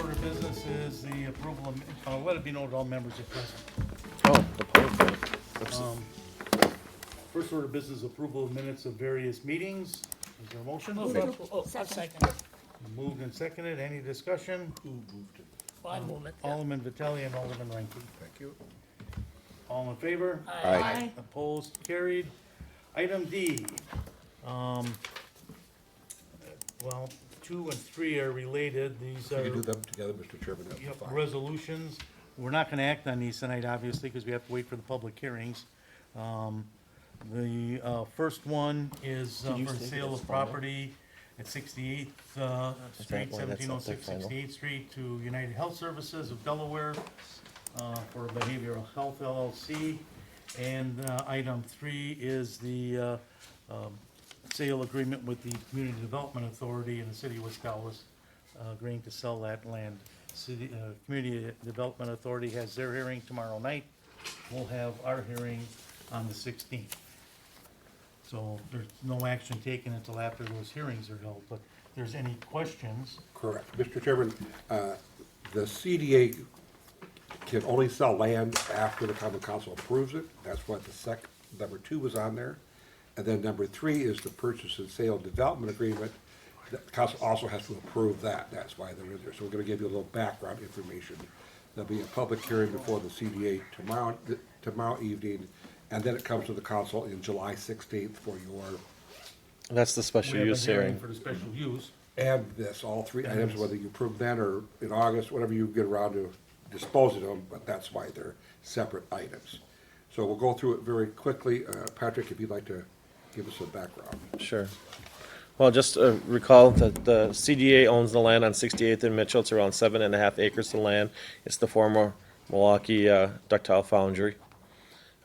order of business is the approval of, let it be noted all members are present. Oh, opposed. Oops. First order of business, approval of minutes of various meetings. Is there a motion? Move it. Oh, I'll second it. Moved and seconded. Any discussion? Well, I move it. yeah. Alderman Vitale and Alderman Rankin. Thank you. All in favor? Aye. Opposed? Carried. Item D. Well, 2 and 3 are related. These You are. can do them together, Mr. Chairman, that's Yep, fine. resolutions. We're not gonna act on these tonight, obviously, because we have to wait for the public hearings. The first one is Did you for say sale that's of final? property at 68th Street, why that's up there 1706 final? 68th Street to United Health Services of Delaware for Behavioral Health LLC. And item 3 is the sale agreement with the Community Development Authority in the city of West Allis, agreeing to sell that land. City, Community Development Authority has their hearing tomorrow night. We'll have our hearing on the 16th. So there's no action taken until after those hearings are held, but if there's any questions, Correct. Mr. Chairman, the CDA can only sell land after the common council approves it. That's what number 2 was on there. And then number 3 is the purchase and sale development agreement. The council also has to approve that. That's why they're in there. So we're gonna give you a little background information. There'll be a public hearing before the CDA tomorrow evening, and then it comes to the council in July 16th for your, That's the we special have a use hearing hearing. for the special use. and this, all 3 items, whether you approve then or in August, whatever you get around to disposing of them, but that's why they're separate items. So we'll go through it very quickly. Patrick, if you'd like to give us a background. Sure. Well, just recall that the CDA owns the land on 68th and Mitchell. It's around 7.5 acres of land. It's the former Milwaukee ductile foundry.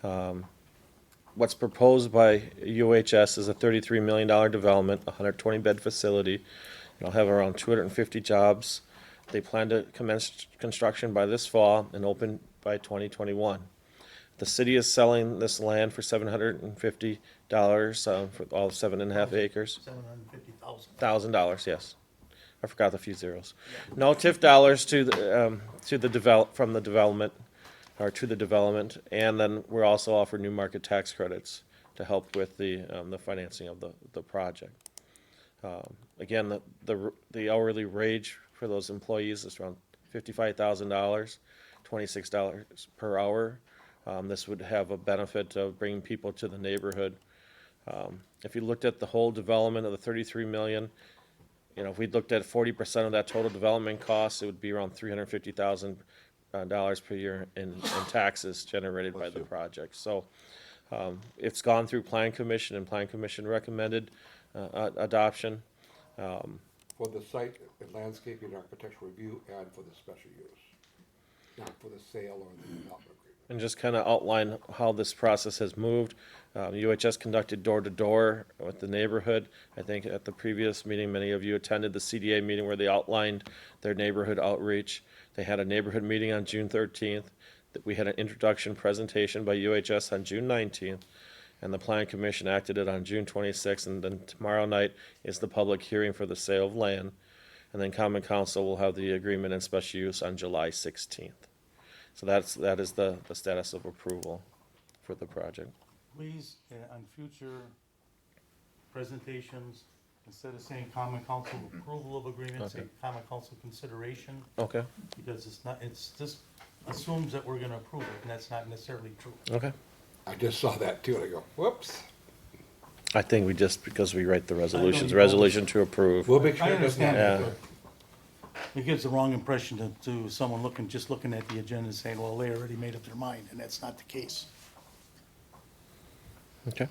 What's proposed by UHS is a $33 million development, a 120-bed facility. It'll have around 250 jobs. They plan to commence construction by this fall and open by 2021. The city is selling this land for $750 for all 7.5 acres. $750,000. Yes. I forgot the few zeros. No TIF dollars to the development, and then we're also offering new market tax credits to help with the financing of the project. Again, the hourly wage for those employees is around $55,000, $26 per hour. This would have a benefit of bringing people to the neighborhood. If you looked at the whole development of the 33 million, if we looked at 40% of that total development cost, it would be around $350,000 per year in taxes generated by the project. So it's gone through Plan Commission, and Plan Commission recommended adoption. For the site and landscaping architectural review and for the special use, not for the sale or the development agreement. And just kind of outline how this process has moved. UHS conducted door-to-door with the neighborhood. I think at the previous meeting, many of you attended the CDA meeting where they outlined their neighborhood outreach. They had a neighborhood meeting on June 13th. We had an introduction presentation by UHS on June 19th. And the Plan Commission acted it on June 26th. And then tomorrow night is the public hearing for the sale of land. And then Common Council will have the agreement and special use on July 16th. So that is the status of approval for the project. Please, on future presentations, instead of saying common council approval of agreement, say Okay. common council consideration, Okay. because it's just assumes that we're gonna approve it, and that's not necessarily true. Okay. I just saw that too, and I go, whoops. I think because we write the resolutions, you resolution to approve. We'll make sure I it doesn't understand happen. that, but it gives the wrong impression to someone just looking at the agenda and saying, well, they already made up their mind, and that's not the case. Okay.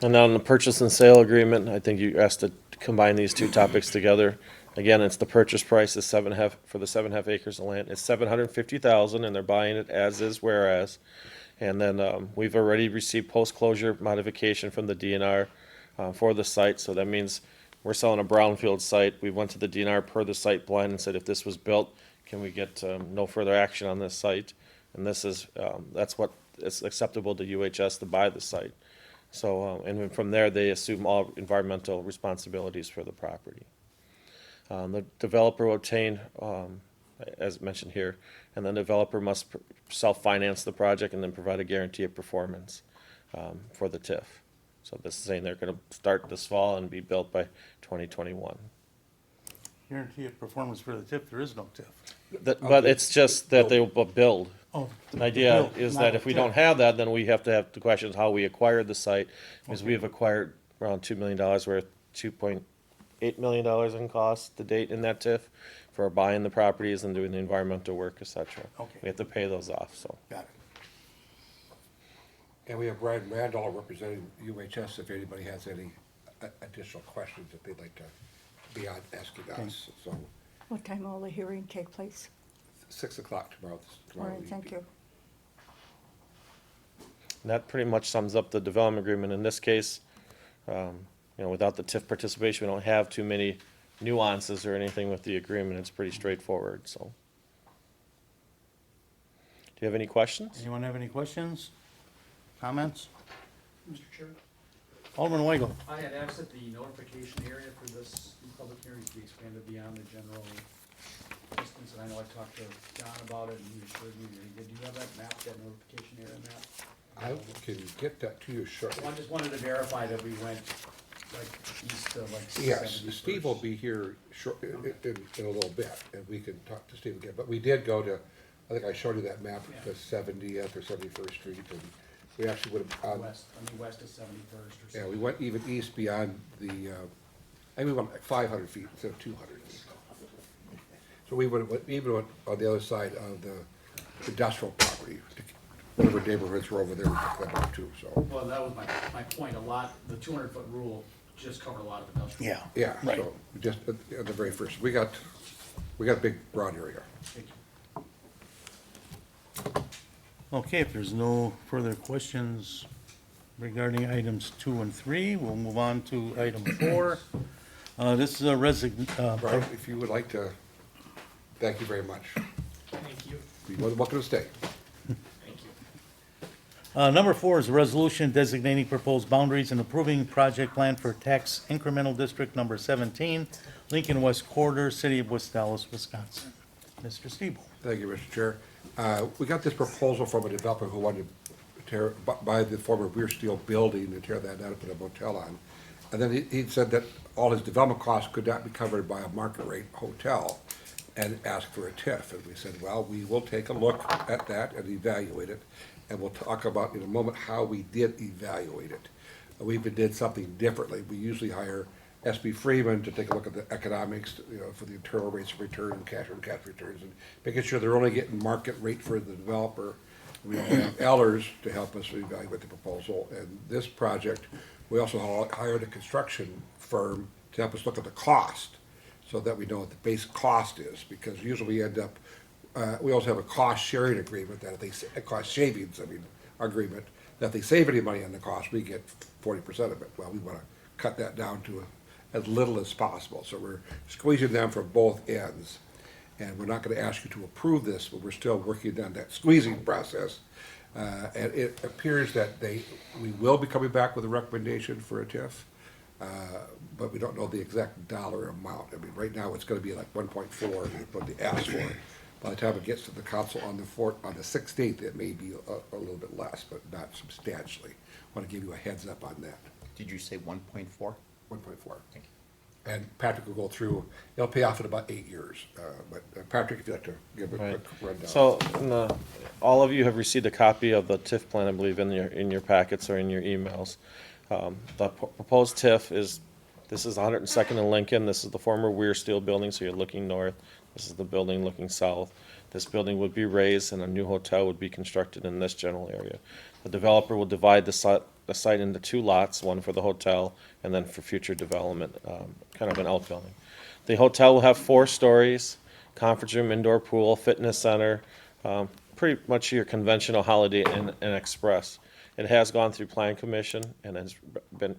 And now on the purchase and sale agreement, I think you asked to combine these two topics together. Again, it's the purchase price is for the 7.5 acres of land. It's $750,000, and they're buying it as is, whereas. And then we've already received post-closure modification from the DNR for the site. So that means we're selling a brownfield site. We went to the DNR per the site plan and said, if this was built, can we get no further action on this site? And this is that's what is acceptable to UHS to buy the site. So and then from there, they assume all environmental responsibilities for the property. The developer will obtain, as mentioned here, and the developer must self-finance the project and then provide a guarantee of performance for the TIF. So this is saying they're going to start this fall and be built by 2021. Guarantee of performance for the TIF, there is no TIF. But it's just that they will build. Oh. The idea build, is not that a if we TIF. don't have that, then we have to have the questions how we acquired the site, because we have acquired around $2 million worth, $2.8 million in costs to date in that TIF for buying the properties and doing the environmental work, et cetera. Okay. We have to pay those off, so. Got it. And we have Brian Randall representing UHS if anybody has any additional questions that they'd like to be on asking us. So, What time will the hearing take place? 6 o'clock tomorrow. All right, thank you. And that pretty much sums up the development agreement. In this case, without the TIF participation, we don't have too many nuances or anything with the agreement. It's pretty straightforward, so. Do you have any questions? Anyone have any questions? Comments? Mr. Chair, Alderman Weigel. I had asked that the notification area for this public hearing to be expanded beyond the general distance, and I know I talked to John about it, and he assured me that he did. Do you have that map, that notification area map? I can get that to you shortly. Well, I just wanted to verify that we went like east of like. Yes, 71st. Steve will be here in a little bit, and we can talk to Steve again. But we did go to, I think I showed you that map, the 70th or 71st Street, and we actually would have, West, west of 71st or something. yeah, we went even east beyond the, I think we went like 500 feet instead of 200 feet. So we would have, even went on the other side of the industrial property, whatever neighborhoods were over there, we took that up too, so. Well, that was my point. The 200-foot rule just covered a lot of industrial. Yeah. Yeah, Right. so, just at the very first, we got a big broad area. Thank you. Okay, if there's no further questions regarding items 2 and 3, we'll move on to item 4. This is a Brian, if you would like to, thank you very much. Thank you. You're welcome to stay. Thank you. Number 4 is a resolution designating proposed boundaries and approving project plan for tax incremental district number 17, Lincoln West Corridor, City of West Allis, Wisconsin. Mr. Steble. Thank you, Mr. Chair. We got this proposal from a developer who wanted to buy the former Weir Steel building and tear that down and put a motel on. And then he said that all his development costs could not be covered by a market rate hotel and asked for a TIF. And we said, well, we will take a look at that and evaluate it. And we'll talk about in a moment how we did evaluate it. We even did something differently. We usually hire SB Freeman to take a look at the economics, for the internal rates of return and cash on cash returns, and making sure they're only getting market rate for the developer. We have Allers to help us evaluate the proposal, and this project, we also hired a construction firm to help us look at the cost, so that we know what the base cost is, because usually we end up, we also have a cost sharing agreement that if they, a cost savings, agreement, that if they save any money on the cost, we get 40% of it. Well, we wanna cut that down to as little as possible, so we're squeezing them from both ends. And we're not gonna ask you to approve this, but we're still working on that squeezing process. And it appears that we will be coming back with a recommendation for a TIF, but we don't know the exact dollar amount. Right now, it's gonna be like 1.4, what they asked for. By the time it gets to the council on the 16th, it may be a little bit less, but not substantially. Want to give you a heads up on that. Did you say 1.4? 1.4. Thank you. And Patrick will go through, it'll pay off in about 8 years. But Patrick, if you'd like to give a Right. quick rundown. So, all of you have received a copy of the TIF plan, I believe, in your packets or in your emails. The proposed TIF this is 102nd and Lincoln. This is the former Weir Steel building, so you're looking north. This is the building looking south. This building would be raised and a new hotel would be constructed in this general area. The developer will divide the site into 2 lots, one for the hotel and then for future development, kind of an outbuilding. The hotel will have 4 stories, conference room, indoor pool, fitness center, pretty much your conventional Holiday Inn and Express. It has gone through Plan Commission and has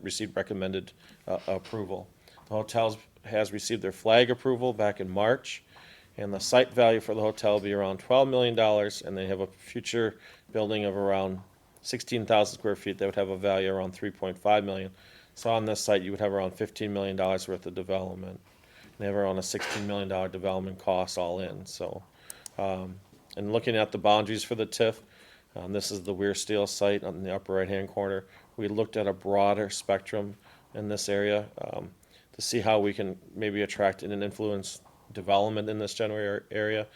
received recommended approval. The hotel has received their flag approval back in March, and the site value for the hotel will be around $12 million, and they have a future building of around 16,000 square feet that would have a value around $3.5 million. So on this site, you would have around $15 million worth of development. They have around a $16 million development cost all in, so. And looking at the boundaries for the TIF, this is the Weir Steel site on the upper right-hand corner. We looked at a broader spectrum in this area to see how we can maybe attract and influence development in this general area.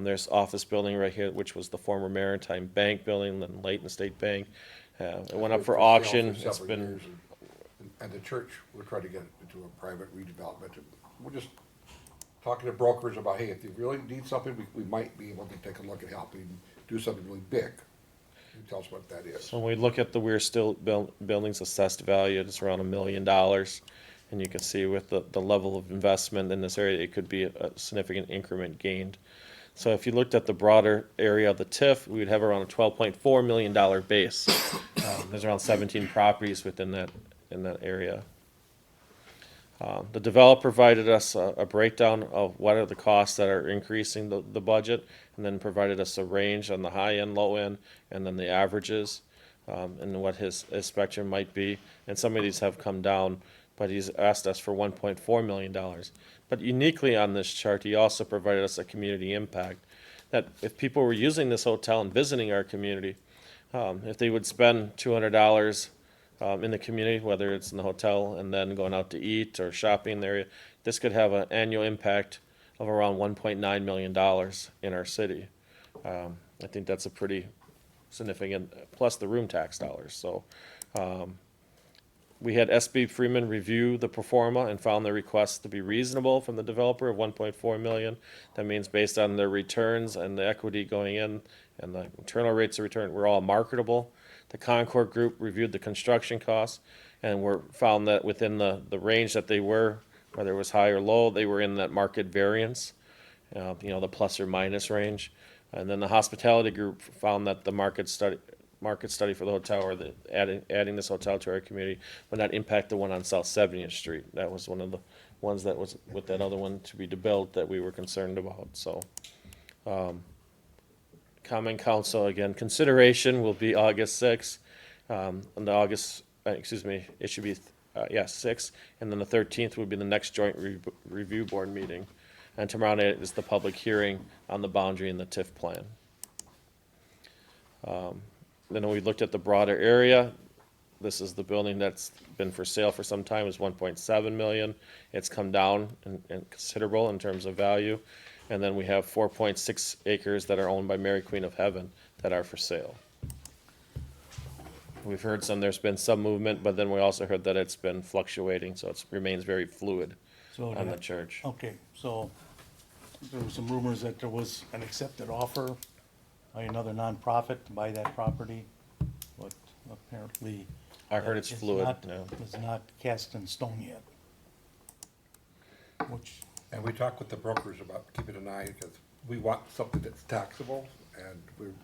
There's office building right here, which was the former Maritime Bank building, then Layton State Bank. It went up for auction. It's Several been, years, and the church, we're trying to get it into a private redevelopment. We're just talking to brokers about, hey, if you really need something, we might be able to take a look at helping do something really big. Can you tell us what that is? so when we look at the Weir Steel building's assessed value, it's around $1 million. And you can see with the level of investment in this area, it could be a significant increment gained. So if you looked at the broader area of the TIF, we would have around a $12.4 million base. There's around 17 properties within that, in that area. The developer provided us a breakdown of what are the costs that are increasing the budget, and then provided us a range on the high end, low end, and then the averages, and what his spectrum might be. And some of these have come down, but he's asked us for $1.4 million. But uniquely on this chart, he also provided us a community impact, that if people were using this hotel and visiting our community, if they would spend $200 in the community, whether it's in the hotel and then going out to eat or shopping in the area, this could have an annual impact of around $1.9 million in our city. I think that's a pretty significant, plus the room tax dollars. So we had SB Freeman review the pro forma and found the request to be reasonable from the developer of $1.4 million. That means based on their returns and the equity going in and the internal rates of return, we're all marketable. The Concord Group reviewed the construction costs and found that within the range that they were, whether it was high or low, they were in that market variance, the plus or minus range. And then the Hospitality Group found that the market study for the hotel, or adding this hotel to our community, would not impact the one on South 70th Street. That was one of the ones that was with that other one to be developed that we were concerned about. So, Common Council, again, consideration will be August 6th. It should be, 6th, and then the 13th would be the next joint review board meeting. And tomorrow night is the public hearing on the boundary and the TIF plan. Then we looked at the broader area. This is the building that's been for sale for some time, is 1.7 million. It's come down and considerable in terms of value. And then we have 4.6 acres that are owned by Mary Queen of Heaven that are for sale. We've heard there's been some movement, but then we also heard that it's been fluctuating, so it remains very fluid So on the church. Okay, so there were some rumors that there was an accepted offer by another nonprofit to buy that property, but apparently. I heard it's fluid, yeah. It's not cast in stone yet. Which, And we talked with the brokers about keeping an eye, because we want something that's taxable, and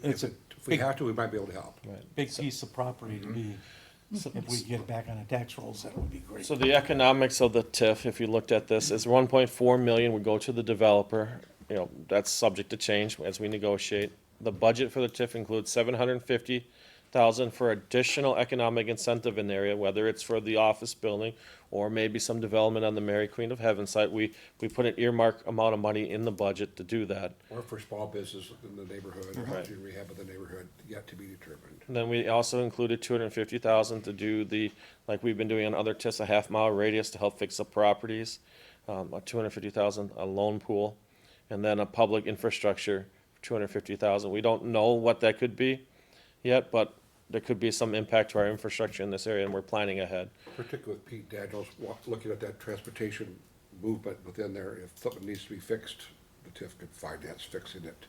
It's if a we big- have to, we might be able to help. big piece of property to be, if we get it back on the tax rolls, that would be great. So the economics of the TIF, if you looked at this, is 1.4 million would go to the developer. That's subject to change as we negotiate. The budget for the TIF includes 750,000 for additional economic incentive in the area, whether it's for the office building or maybe some development on the Mary Queen of Heaven site. We put an earmark amount of money in the budget to do that. Or for small business in the neighborhood, or housing rehab in the neighborhood, yet to be determined. And then we also included 250,000 to do like we've been doing on other TIFs, a half-mile radius to help fix up properties, a 250,000, a loan pool, and then a public infrastructure, 250,000. We don't know what that could be yet, but there could be some impact to our infrastructure in this area, and we're planning ahead. Particularly with Pete Daniels, looking at that transportation movement within there, if something needs to be fixed, the TIF could finance fixing it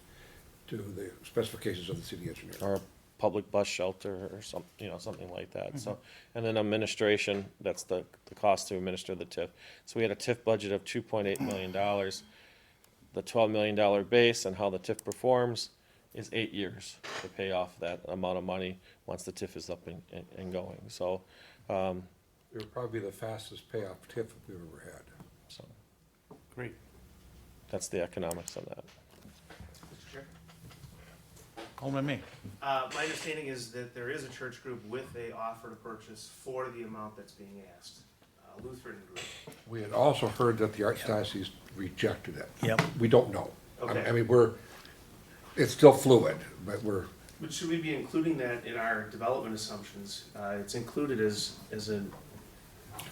to the specifications of the city engineer. Or a public bus shelter or something like that. So, and then administration, that's the cost to administer the TIF. So we had a TIF budget of $2.8 million. The $12 million base and how the TIF performs is 8 years to pay off that amount of money once the TIF is up and going. So, It would probably be the fastest payoff TIF we've ever had. so Great. that's the economics of that. Mr. Chair? Alderman May. My understanding is that there is a church group with a offer to purchase for the amount that's being asked. Lutheran group. We had also heard that the Archdiocese rejected it. Yep. We don't know. Okay. I mean, it's still fluid, but But should we be including that in our development assumptions? It's included as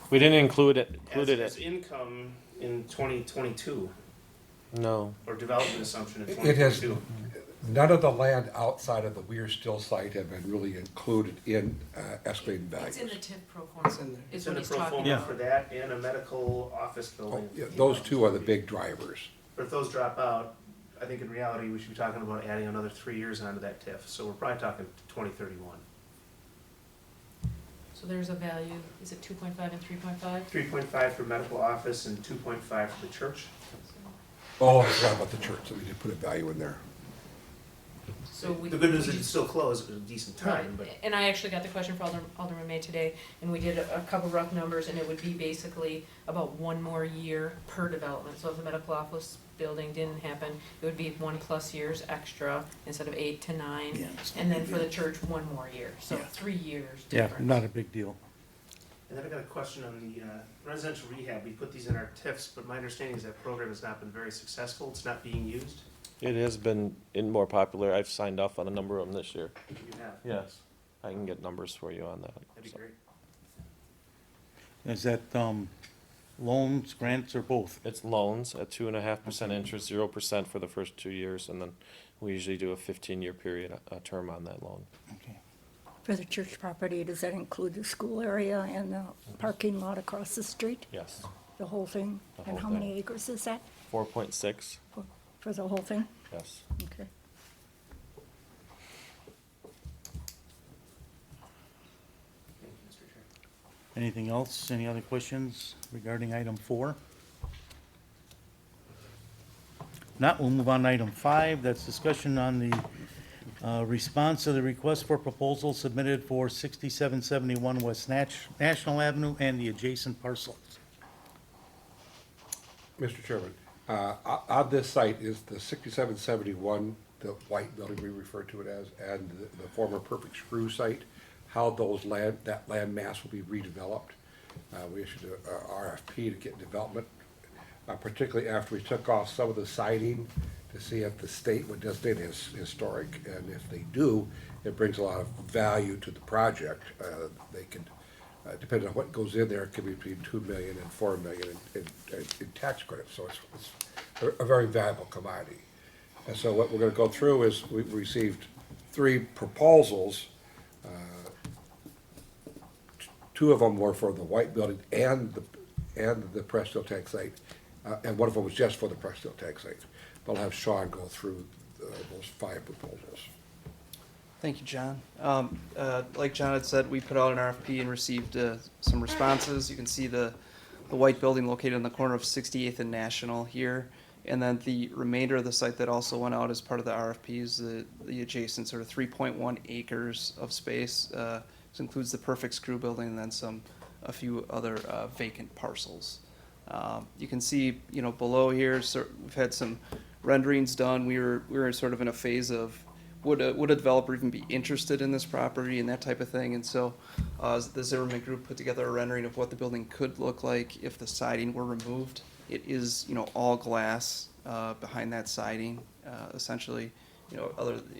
We didn't include it, as income in 2022, no. or development assumption in it has, 2022. none of the land outside of the Weir Still site have been really included in estimated values. It's in the TIF pro forma, It's is in what the he's pro talking forma Yeah. about. for that and a medical office Oh, building. yeah, those two are the big drivers. But if those drop out, I think in reality, we should be talking about adding another 3 years onto that TIF. So we're probably talking 2031. So there's a value, is it 2.5 and 3.5? 3.5 for medical office and 2.5 for the church. Oh, I forgot about the church, so we did put a value in there. So we. The good news we is it's just- still closed at a decent time, but And I actually got the question for Alderman May today, and we did a couple rough numbers, and it would be basically about 1 more year per development. So if the medical office building didn't happen, it would be 1+ years extra instead of 8 to 9. Yeah, it's not And a then big for the deal. church, 1 more year, so Yeah. 3 years Yeah, difference. not a big deal. And then I got a question on the residential rehab. We put these in our TIFs, but my understanding is that program has not been very successful. It's not being used. It has been more popular. I've signed off on a number of them this year. You have. Yes. I can get numbers for you on that. That'd be great. Is that, loans, grants, or both? It's loans at 2.5% interest, 0% for the first 2 years, and then we usually do a 15-year period, a term on that loan. Okay. For the church property, does that include the school area and the parking lot across the street? Yes. The whole thing? The And whole how many thing. acres is that 4.6, for the whole thing? yes. Okay. Thank you, Mr. Chair. Anything else? Any other questions regarding item 4? Not, we'll move on to item 5. That's discussion on the response to the request for proposal submitted for 6771 West National Avenue and the adjacent parcels. Mr. Chairman, on this site is the 6771, the white building we refer to it as, and the former Perfect Screw site, how that land mass will be redeveloped. We issued a RFP to get development, particularly after we took off some of the siding to see if the state would designate it as historic. And if they do, it brings a lot of value to the project. They can, depending on what goes in there, it could be between $2 million and $4 million in tax credits. So it's a very valuable commodity. And so what we're gonna go through is we've received 3 proposals. 2 of them were for the white building and the Prestell Tank site, and one of them was just for the Prestell Tank site. But I'll have Sean go through those 5 proposals. Thank you, John. Like John had said, we put out an RFP and received some responses. You can see the white building located in the corner of 68th and National here. And then the remainder of the site that also went out as part of the RFP is the adjacent sort of 3.1 acres of space. This includes the Perfect Screw building and then a few other vacant parcels. You can see, below here, we've had some renderings done. We were sort of in a phase of would a developer even be interested in this property and that type of thing. And so the Zimmerman Group put together a rendering of what the building could look like if the siding were removed. It is, all glass behind that siding, essentially.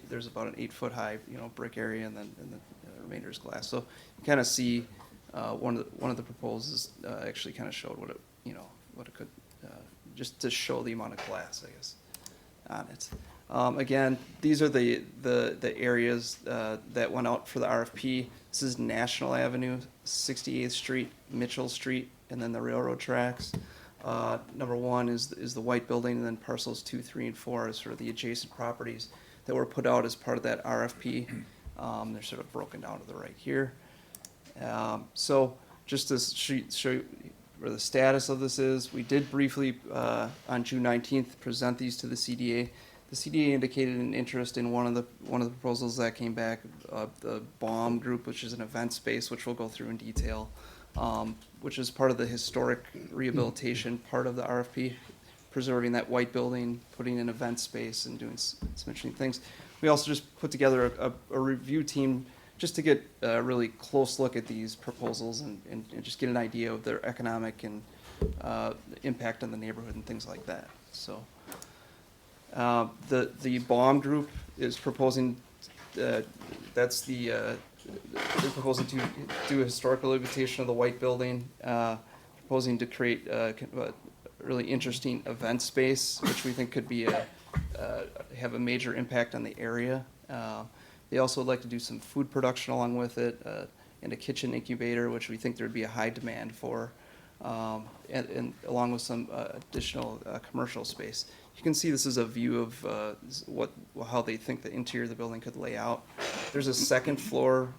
There's about an 8-foot high, brick area, and then the remainder is glass. So you kind of see one of the proposals actually kind of showed what it could, just to show the amount of glass, I guess, on it. Again, these are the areas that went out for the RFP. This is National Avenue, 68th Street, Mitchell Street, and then the railroad tracks. Number 1 is the white building, and then parcels 2, 3, and 4 is sort of the adjacent properties that were put out as part of that RFP. They're sort of broken down to the right here. So just to show you where the status of this is, we did briefly on June 19th present these to the CDA. The CDA indicated an interest in one of the proposals that came back, the BOM group, which is an event space, which we'll go through in detail, which is part of the historic rehabilitation part of the RFP, preserving that white building, putting in event space, and doing some interesting things. We also just put together a review team just to get a really close look at these proposals and just get an idea of their economic and impact on the neighborhood and things like that. So the BOM group is proposing, that's they're proposing to do a historical rehabilitation of the white building, proposing to create a really interesting event space, which we think could be have a major impact on the area. They also would like to do some food production along with it, and a kitchen incubator, which we think there'd be a high demand for, and along with some additional commercial space. You can see this is a view of how they think the interior of the building could lay out. There's a second floor,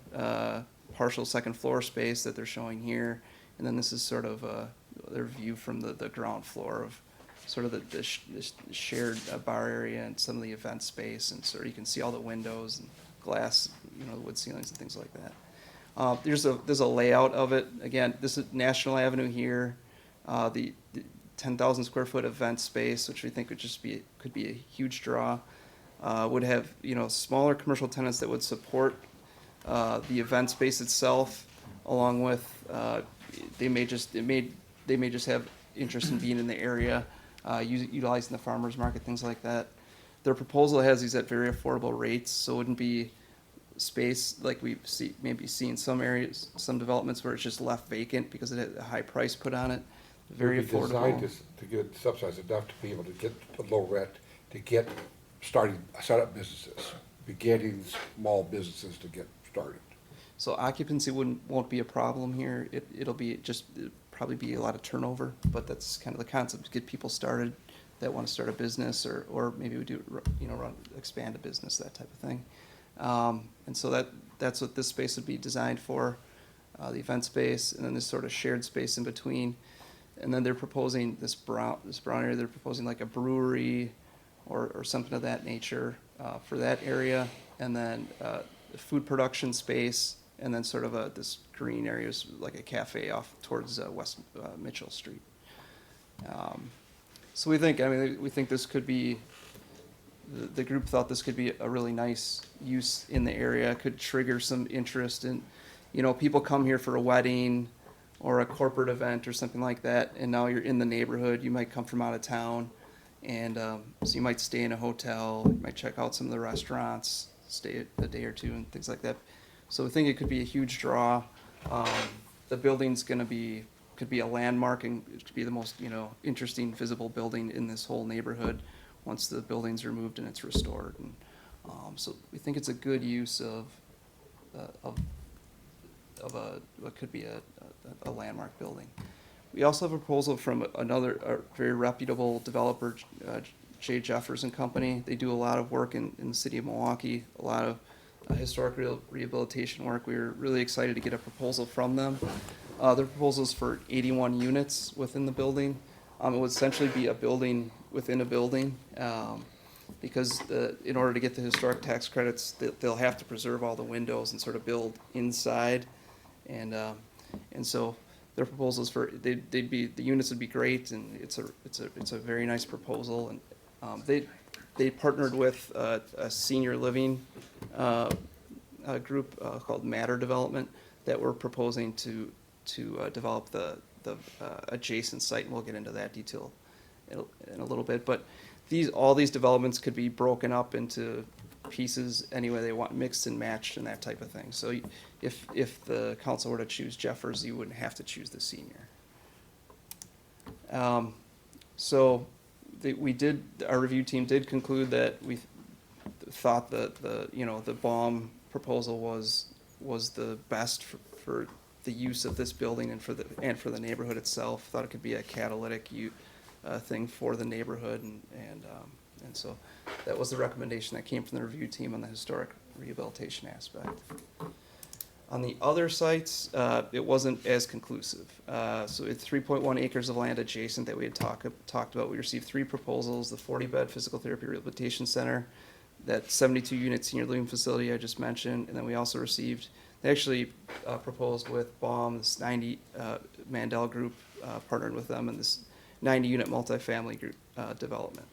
partial second floor space that they're showing here, and then this is sort of their view from the ground floor of sort of the shared bar area and some of the event space, and sort of you can see all the windows and glass, wood ceilings and things like that. There's a layout of it. Again, this is National Avenue here. The 10,000 square foot event space, which we think could be a huge draw, would have smaller commercial tenants that would support the event space itself, along with they may just have interest in being in the area, utilizing the farmers market, things like that. Their proposal has these at very affordable rates, so it wouldn't be space like we maybe see in some areas, some developments where it's just left vacant because it had a high price put on it. Very It would be designed affordable. to get subsidized enough to be able to get a low rent, to get set-up businesses, beginning small businesses to get started. So occupancy won't be a problem here. It'll probably be a lot of turnover, but that's kind of the concept, to get people started that want to start a business, or maybe we do, expand a business, that type of thing. And so that's what this space would be designed for, the event space, and then this sort of shared space in between. And then they're proposing this brown area, they're proposing like a brewery or something of that nature for that area. And then the food production space, and then sort of this green area is like a cafe off towards West Mitchell Street. So we think this could be, the group thought this could be a really nice use in the area, could trigger some interest in, people come here for a wedding or a corporate event or something like that, and now you're in the neighborhood, you might come from out of town, and so you might stay in a hotel, you might check out some of the restaurants, stay a day or two and things like that. So we think it could be a huge draw. The building's could be a landmark, and it could be the most, interesting visible building in this whole neighborhood once the building's removed and it's restored. And so we think it's a good use of what could be a landmark building. We also have a proposal from another very reputable developer, J. Jeffers and Company. They do a lot of work in the city of Milwaukee, a lot of historic rehabilitation work. We were really excited to get a proposal from them. Their proposal is for 81 units within the building. It would essentially be a building within a building, because in order to get the historic tax credits, they'll have to preserve all the windows and sort of build inside. And so their proposals the units would be great, and it's a very nice proposal. And they partnered with a senior living group called Matter Development that were proposing to develop the adjacent site, and we'll get into that detail in a little bit. But all these developments could be broken up into pieces any way they want, mixed and matched and that type of thing. So if the council were to choose Jeffers, you wouldn't have to choose the senior. Our review team did conclude that we thought that the BOM proposal was the best for the use of this building and for the neighborhood itself. Thought it could be a catalytic thing for the neighborhood, and so that was the recommendation that came from the review team on the historic rehabilitation aspect. On the other sites, it wasn't as conclusive. So it's 3.1 acres of land adjacent that we had talked about. We received 3 proposals: the 40-bed physical therapy rehabilitation center, that 72-unit senior living facility I just mentioned, and then we also received, they actually proposed with BOM, this 90 Mandel group, partnered with them in this 90-unit multifamily group development.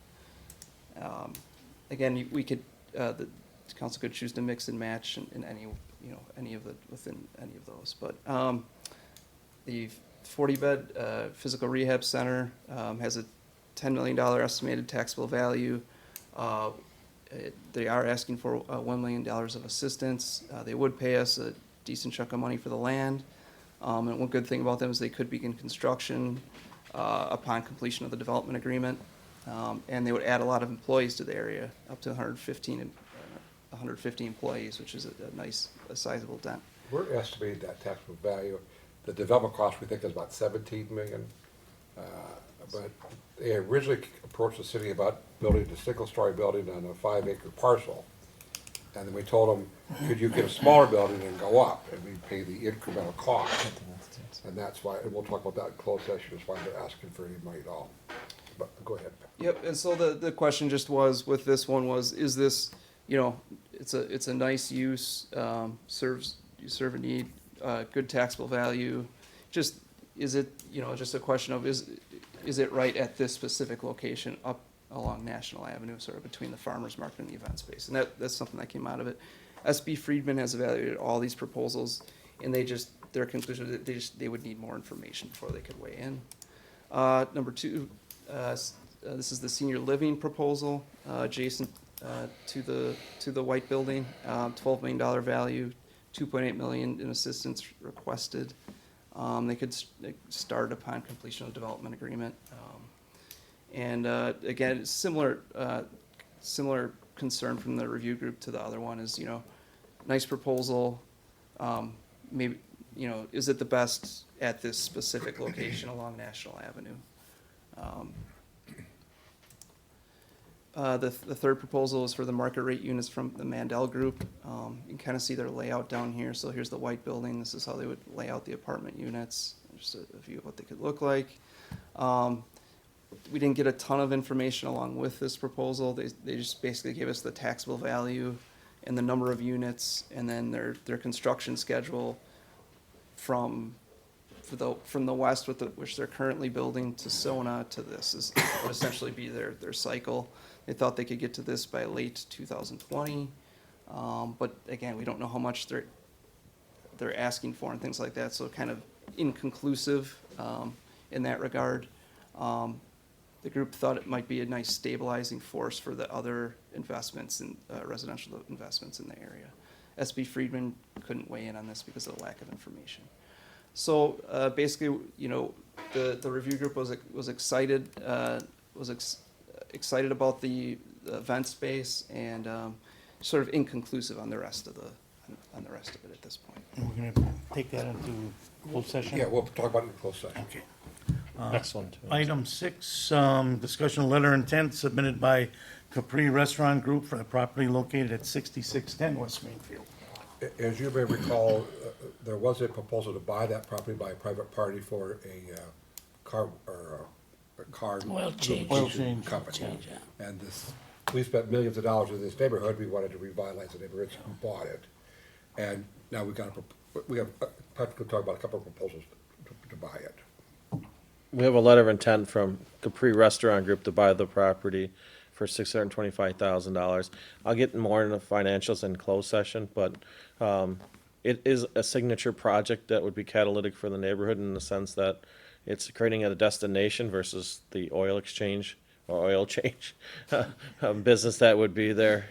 Again, we could council could choose to mix and match in any, you know, any of the, within any of those. But the 40-bed physical rehab center has a $10 million estimated taxable value. They are asking for $1 million of assistance. They would pay us a decent chunk of money for the land. And one good thing about them is they could begin construction upon completion of the development agreement. And they would add a lot of employees to the area, up to 150 employees, which is a nice, a sizable dent. We're estimating that taxable value, the development cost we think is about 17 million. But they originally approached the city about building a single-story building on a 5-acre parcel. And then we told them, could you get a smaller building and go up, and we pay the incremental cost. And that's why, and we'll talk about that in closed session, is why they're asking for any money at all. But go ahead. Yep, and so the question just was, with this one was, is this, you know, it's a nice use, you serve a need, good taxable value. Just, is it, you know, just a question of, is it right at this specific location up along National Avenue, sort of between the farmer's market and the event space? And that's something that came out of it. SB Friedman has evaluated all these proposals, and their conclusion is they would need more information before they could weigh in. Number two, this is the senior living proposal, adjacent to the white building, $12 million value, $2.8 million in assistance requested. They could start upon completion of the development agreement. And again, similar concern from the review group to the other one is, you know, nice proposal. Maybe, you know, is it the best at this specific location along National Avenue? The third proposal is for the market rate units from the Mandel Group. You can kind of see their layout down here. So here's the white building. This is how they would lay out the apartment units. Just a view of what they could look like. We didn't get a ton of information along with this proposal. They just basically gave us the taxable value and the number of units, and then their construction schedule from the west, which they're currently building, to Sona to this would essentially be their cycle. They thought they could get to this by late 2020, but again, we don't know how much they're asking for and things like that. So kind of inconclusive in that regard. The group thought it might be a nice stabilizing force for the other investments in residential investments in the area. SB Friedman couldn't weigh in on this because of the lack of information. So basically, you know, the review group was excited excited about the event space, and sort of inconclusive on the rest of it at this point. And we're gonna take that into closed session? Yeah, we'll talk about it in closed session. Okay. Next one, too. Item 6, discussion letter intent submitted by Capri Restaurant Group for the property located at 6610 West Mainfield. As you may recall, there was a proposal to buy that property by a private party for a car Oil change. Oil change. company. Change, yeah. And we spent millions of dollars in this neighborhood. We wanted to revitalize the neighborhood, so we bought it. And now we have Patrick talk about a couple of proposals to buy it. We have a letter of intent from Capri Restaurant Group to buy the property for $625,000. I'll get more into financials in closed session, but it is a signature project that would be catalytic for the neighborhood in the sense that it's creating a destination versus the oil exchange or oil change business that would be there.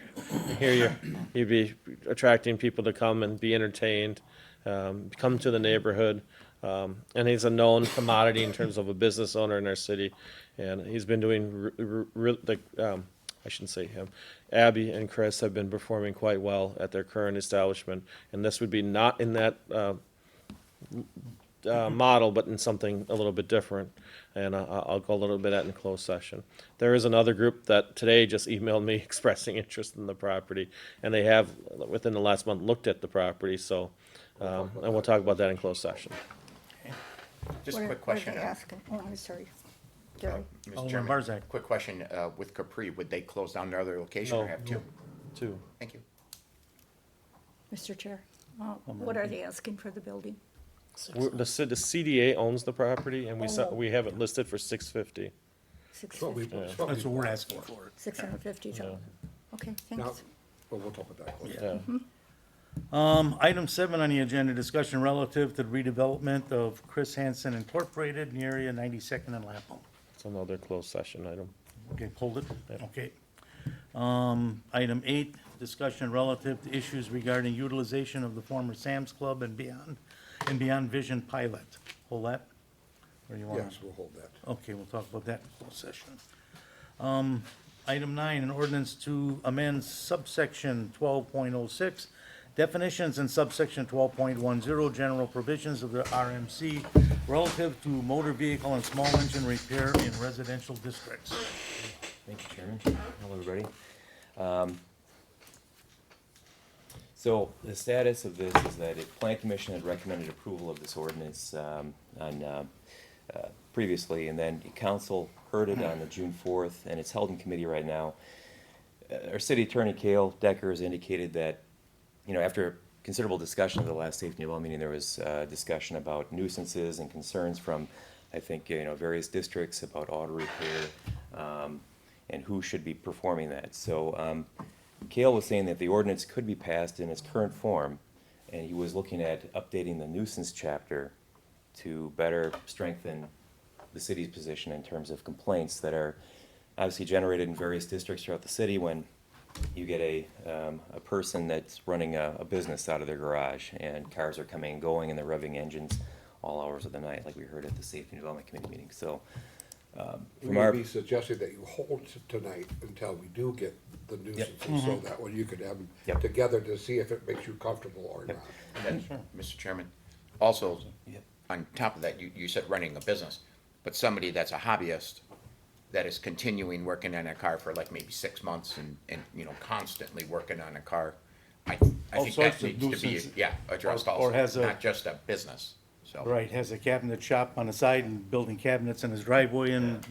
Here you'd be attracting people to come and be entertained, come to the neighborhood. And he's a known commodity in terms of a business owner in our city, and he's been doing I shouldn't say him. Abby and Chris have been performing quite well at their current establishment, and this would be not in that model, but in something a little bit different. And I'll go a little bit at in closed session. There is another group that today just emailed me expressing interest in the property, and they have within the last month looked at the property. So, and we'll talk about that in closed session. Just a quick What are question. they asking? Oh, I'm sorry. Gary? Mr. Alderman Chairman, Barzak. quick question, with Capri, would they close down their other location or No. have two? Two. Thank you. Mr. Chair, what are they asking for the building? The CDA owns the property, and Oh. we have it listed for $650. That's what we- 650, that's what we- That's what we're asking for. 650,000. Okay, Now, thanks. but we'll talk about that later. Yeah. Item 7 on the agenda, discussion relative to the redevelopment of Chris Hansen Incorporated in the area 92nd and Lapham. It's another closed session item. Okay, hold it, okay. Item 8, discussion relative to issues regarding utilization of the former Sam's Club and Beyond Vision pilot. Hold that? Or you want? Yes, we'll hold that. Okay, we'll talk about that in closed session. Item 9, an ordinance to amend subsection 12.06, definitions in subsection 12.10, general provisions of the RMC relative to motor vehicle and small engine repair in residential districts. Thank you, Chairman. Hello, everybody. So the status of this is that the Plan Commission had recommended approval of this ordinance previously, and then Council heard it on the June 4th, and it's held in committee right now. Our City Attorney, Cale Decker, has indicated that, after considerable discussion of the last safety and development meeting, there was discussion about nuisances and concerns from, I think, various districts about auto repair, and who should be performing that. So Cale was saying that the ordinance could be passed in its current form, and he was looking at updating the nuisance chapter to better strengthen the city's position in terms of complaints that are obviously generated in various districts throughout the city when you get a person that's running a business out of their garage, and cars are coming and going, and they're revving engines all hours of the night, like we heard at the Safety and Development Committee meeting. So We from may our, be suggesting that you hold tonight until we do get the nuisances, so that way you could have them Yep. together to see if it makes you comfortable or not. And then, Mr. Chairman, also, on top of that, you said running a business, but somebody that's a hobbyist that is continuing working on a car for like maybe 6 months and constantly working on a car, I All think sorts that of needs to be, nuisance. addressed Or also, has a- not just a business, so. Right, has a cabinet shop on the side and building cabinets in his driveway and,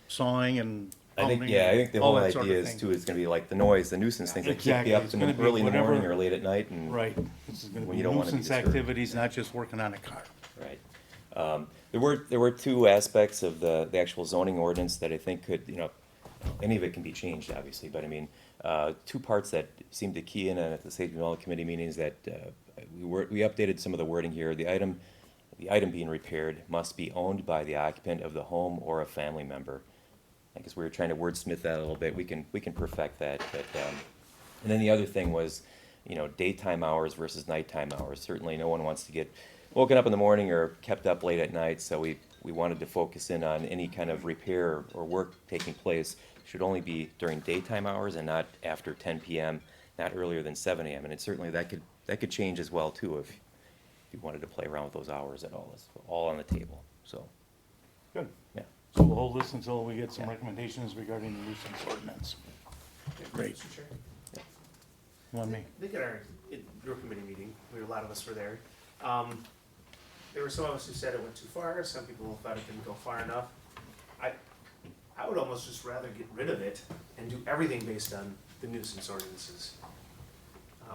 sawing and I think, pounding I and think the all whole that sort of idea is thing. too, is gonna be like the noise, the nuisance things that keep Exactly, you up it's in gonna the be early in the whatever- morning or late at night and. Right, this is gonna When be you don't wanna be nuisance disturbed. activities, not just working on a car. Right. There were two aspects of the actual zoning ordinance that I think could, any of it can be changed, obviously, but I mean, two parts that seemed to key in at the Safety and Development Committee meetings that, we updated some of the wording here. The item being repaired must be owned by the occupant of the home or a family member. I guess we were trying to wordsmith that a little bit. We can perfect that, but, and then the other thing was, daytime hours versus nighttime hours. Certainly, no one wants to get woken up in the morning or kept up late at night, so we wanted to focus in on any kind of repair or work taking place should only be during daytime hours and not after 10 p.m., not earlier than 7 a.m. And it certainly, that could change as well, too, if you wanted to play around with those hours at all. It's all on the table, so, Good. yeah. So we'll hold this until we get some recommendations regarding the nuisance ordinance. Great. Mr. Chair, You want me? I think at our group committee meeting, a lot of us were there. There were some of us who said it went too far, some people thought it didn't go far enough. I would almost just rather get rid of it and do everything based on the nuisance ordinances.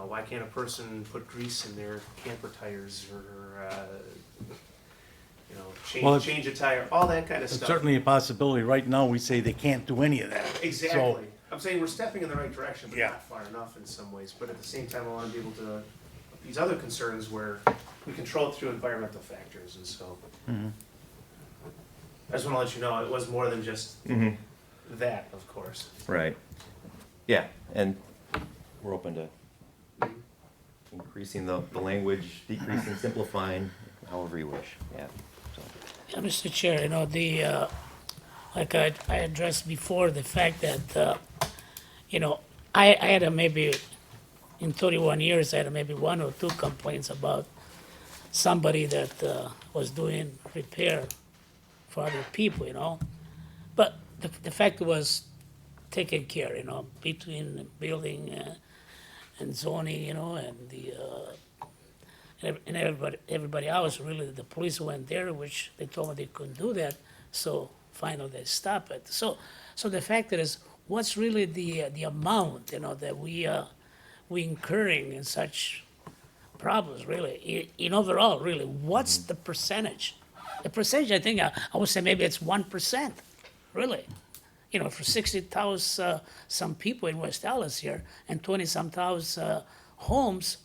Why can't a person put grease in their camper tires or, Well, change a tire, all that kind of It's stuff? certainly a possibility. Right now, we say they can't do any of that. Exactly. I'm saying we're stepping in the right direction, but Yeah. not far enough in some ways. But at the same time, I want to be able to, these other concerns where we control it through environmental factors, and so. I just want to let you know, it was more than just that, of course. Right. Yeah, and we're open to increasing the language, decreasing, simplifying, however you wish, yeah. So. Yeah, Mr. Chair, like I addressed before, the fact that, I had maybe, in 31 years, I had maybe 1 or 2 complaints about somebody that was doing repair for other people, But the fact was taken care, between building and zoning, and the, and everybody else, really, the police went there, which they told me they couldn't do that, so finally they stopped it. So the fact is, what's really the amount, that we incurring in such problems, really, in overall, really, what's the percentage? The percentage, I think, I would say maybe it's 1%, really. you know, for 60,000 some people in West Allis here and 20-some thousand homes,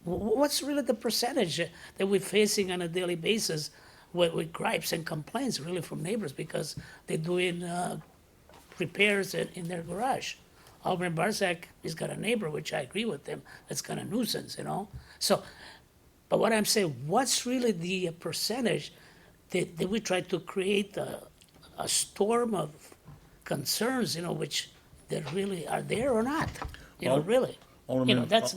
what's really the percentage that we're facing on a daily basis with gripes and complaints really from neighbors because they're doing repairs in their garage? Alvin Barzak has got a neighbor, which I agree with him, that's kind of nuisance, you know? So, but what I'm saying, what's really the percentage that we try to create a storm of concerns, you know, which that really are there or not, you know, Well, really? You know, Alderman- that's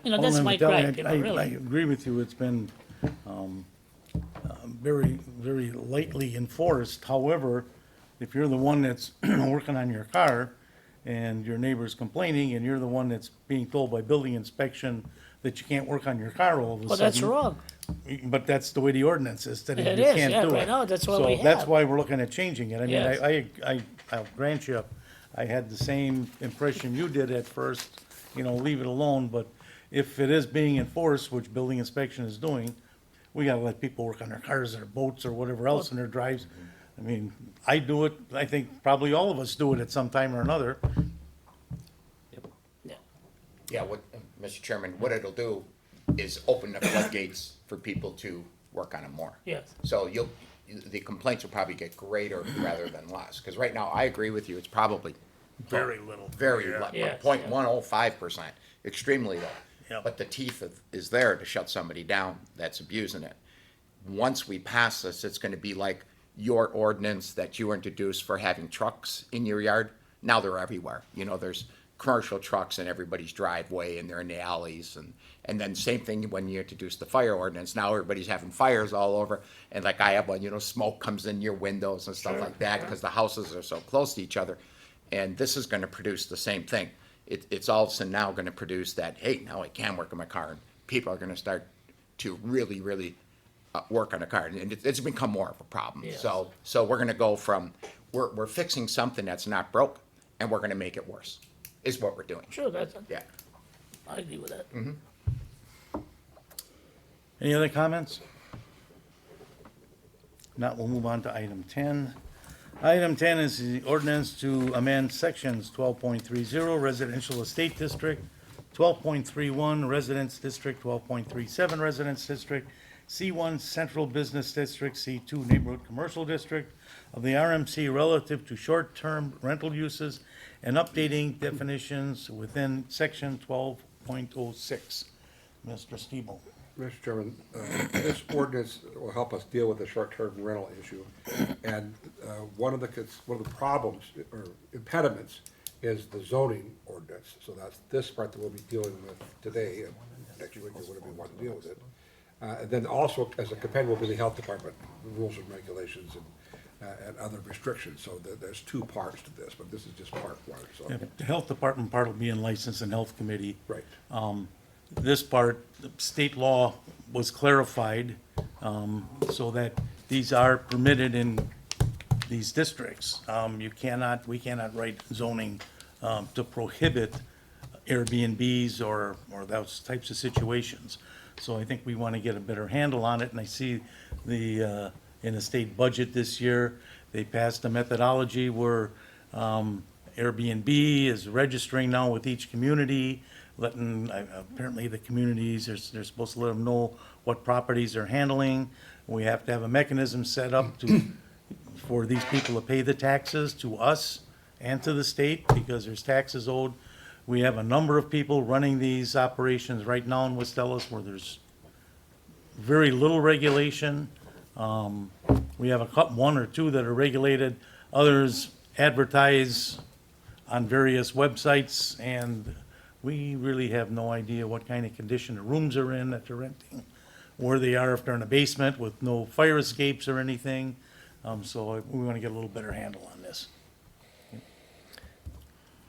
Alderman my Vitale, gripe, you know, I really. agree with you, it's been very, very lightly enforced. However, if you're the one that's working on your car and your neighbor's complaining and you're the one that's being told by building inspection that you can't work on your car all of a sudden. Well, that's wrong. But that's the way the ordinance is, that you It can't is, do yeah, it. right now, that's what we So that's have. why we're looking at changing it. I mean, Yes. I'll grant you, I had the same impression you did at first, you know, leave it alone, but if it is being enforced, which building inspection is doing, we gotta let people work on their cars, their boats, or whatever else in their drives. I mean, I do it, I think probably all of us do it at some time or another. Yeah. Yeah, what, Mr. Chairman, what it'll do is open the floodgates for people to work on it more. Yes. So the complaints will probably get greater rather than less, because right now, I agree with you, it's probably Very little. very Yeah. low, Yes, 0.105%, extremely low. Yep. But the teeth is there to shut somebody down that's abusing it. Once we pass this, it's gonna be like your ordinance that you introduced for having trucks in your yard. Now they're everywhere. You know, there's commercial trucks in everybody's driveway and they're in the alleys and then same thing when you introduce the fire ordinance. Now everybody's having fires all over. And like I have one, you know, smoke comes in your windows and stuff like that because the houses are so close to each other. And this is gonna produce the same thing. It's also now gonna produce that, hey, now I can work on my car. And people are gonna start to really, really work on a car. And it's become more of a problem. Yes. So we're gonna go from, we're fixing something that's not broke and we're gonna make it worse, is what we're doing. Sure, that's, Yeah. I agree with that. Any other comments? Not, we'll move on to item 10. Item 10 is the ordinance to amend sections 12.30 residential estate district, 12.31 residence district, 12.37 residence district, C1 central business district, C2 neighborhood commercial district of the RMC relative to short-term rental uses and updating definitions within section 12.06. Mr. Steeble. Mr. Chairman, this ordinance will help us deal with the short-term rental issue. And one of the problems or impediments is the zoning ordinance. So that's this part that we'll be dealing with today and next week or whatever we want to deal with it. And then also, as a companion, will be the health department, rules and regulations and other restrictions. So there's two parts to this, but this is just part one, so. Yeah, the health department part will be in license and health committee. Right. This part, state law was clarified, so that these are permitted in these districts. We cannot write zoning, to prohibit Airbnbs or those types of situations. So I think we want to get a better handle on it, and I see in the state budget this year, they passed a methodology where, Airbnb is registering now with each community, letting, apparently the communities, they're supposed to let them know what properties they're handling. We have to have a mechanism set up for these people to pay the taxes to us and to the state, because there's taxes owed. We have a number of people running these operations right now in West Allis where there's very little regulation. We have one or two that are regulated, others advertise on various websites, and we really have no idea what kind of condition the rooms are in that they're renting, where they are, if they're in a basement with no fire escapes or anything. So we want to get a little better handle on this.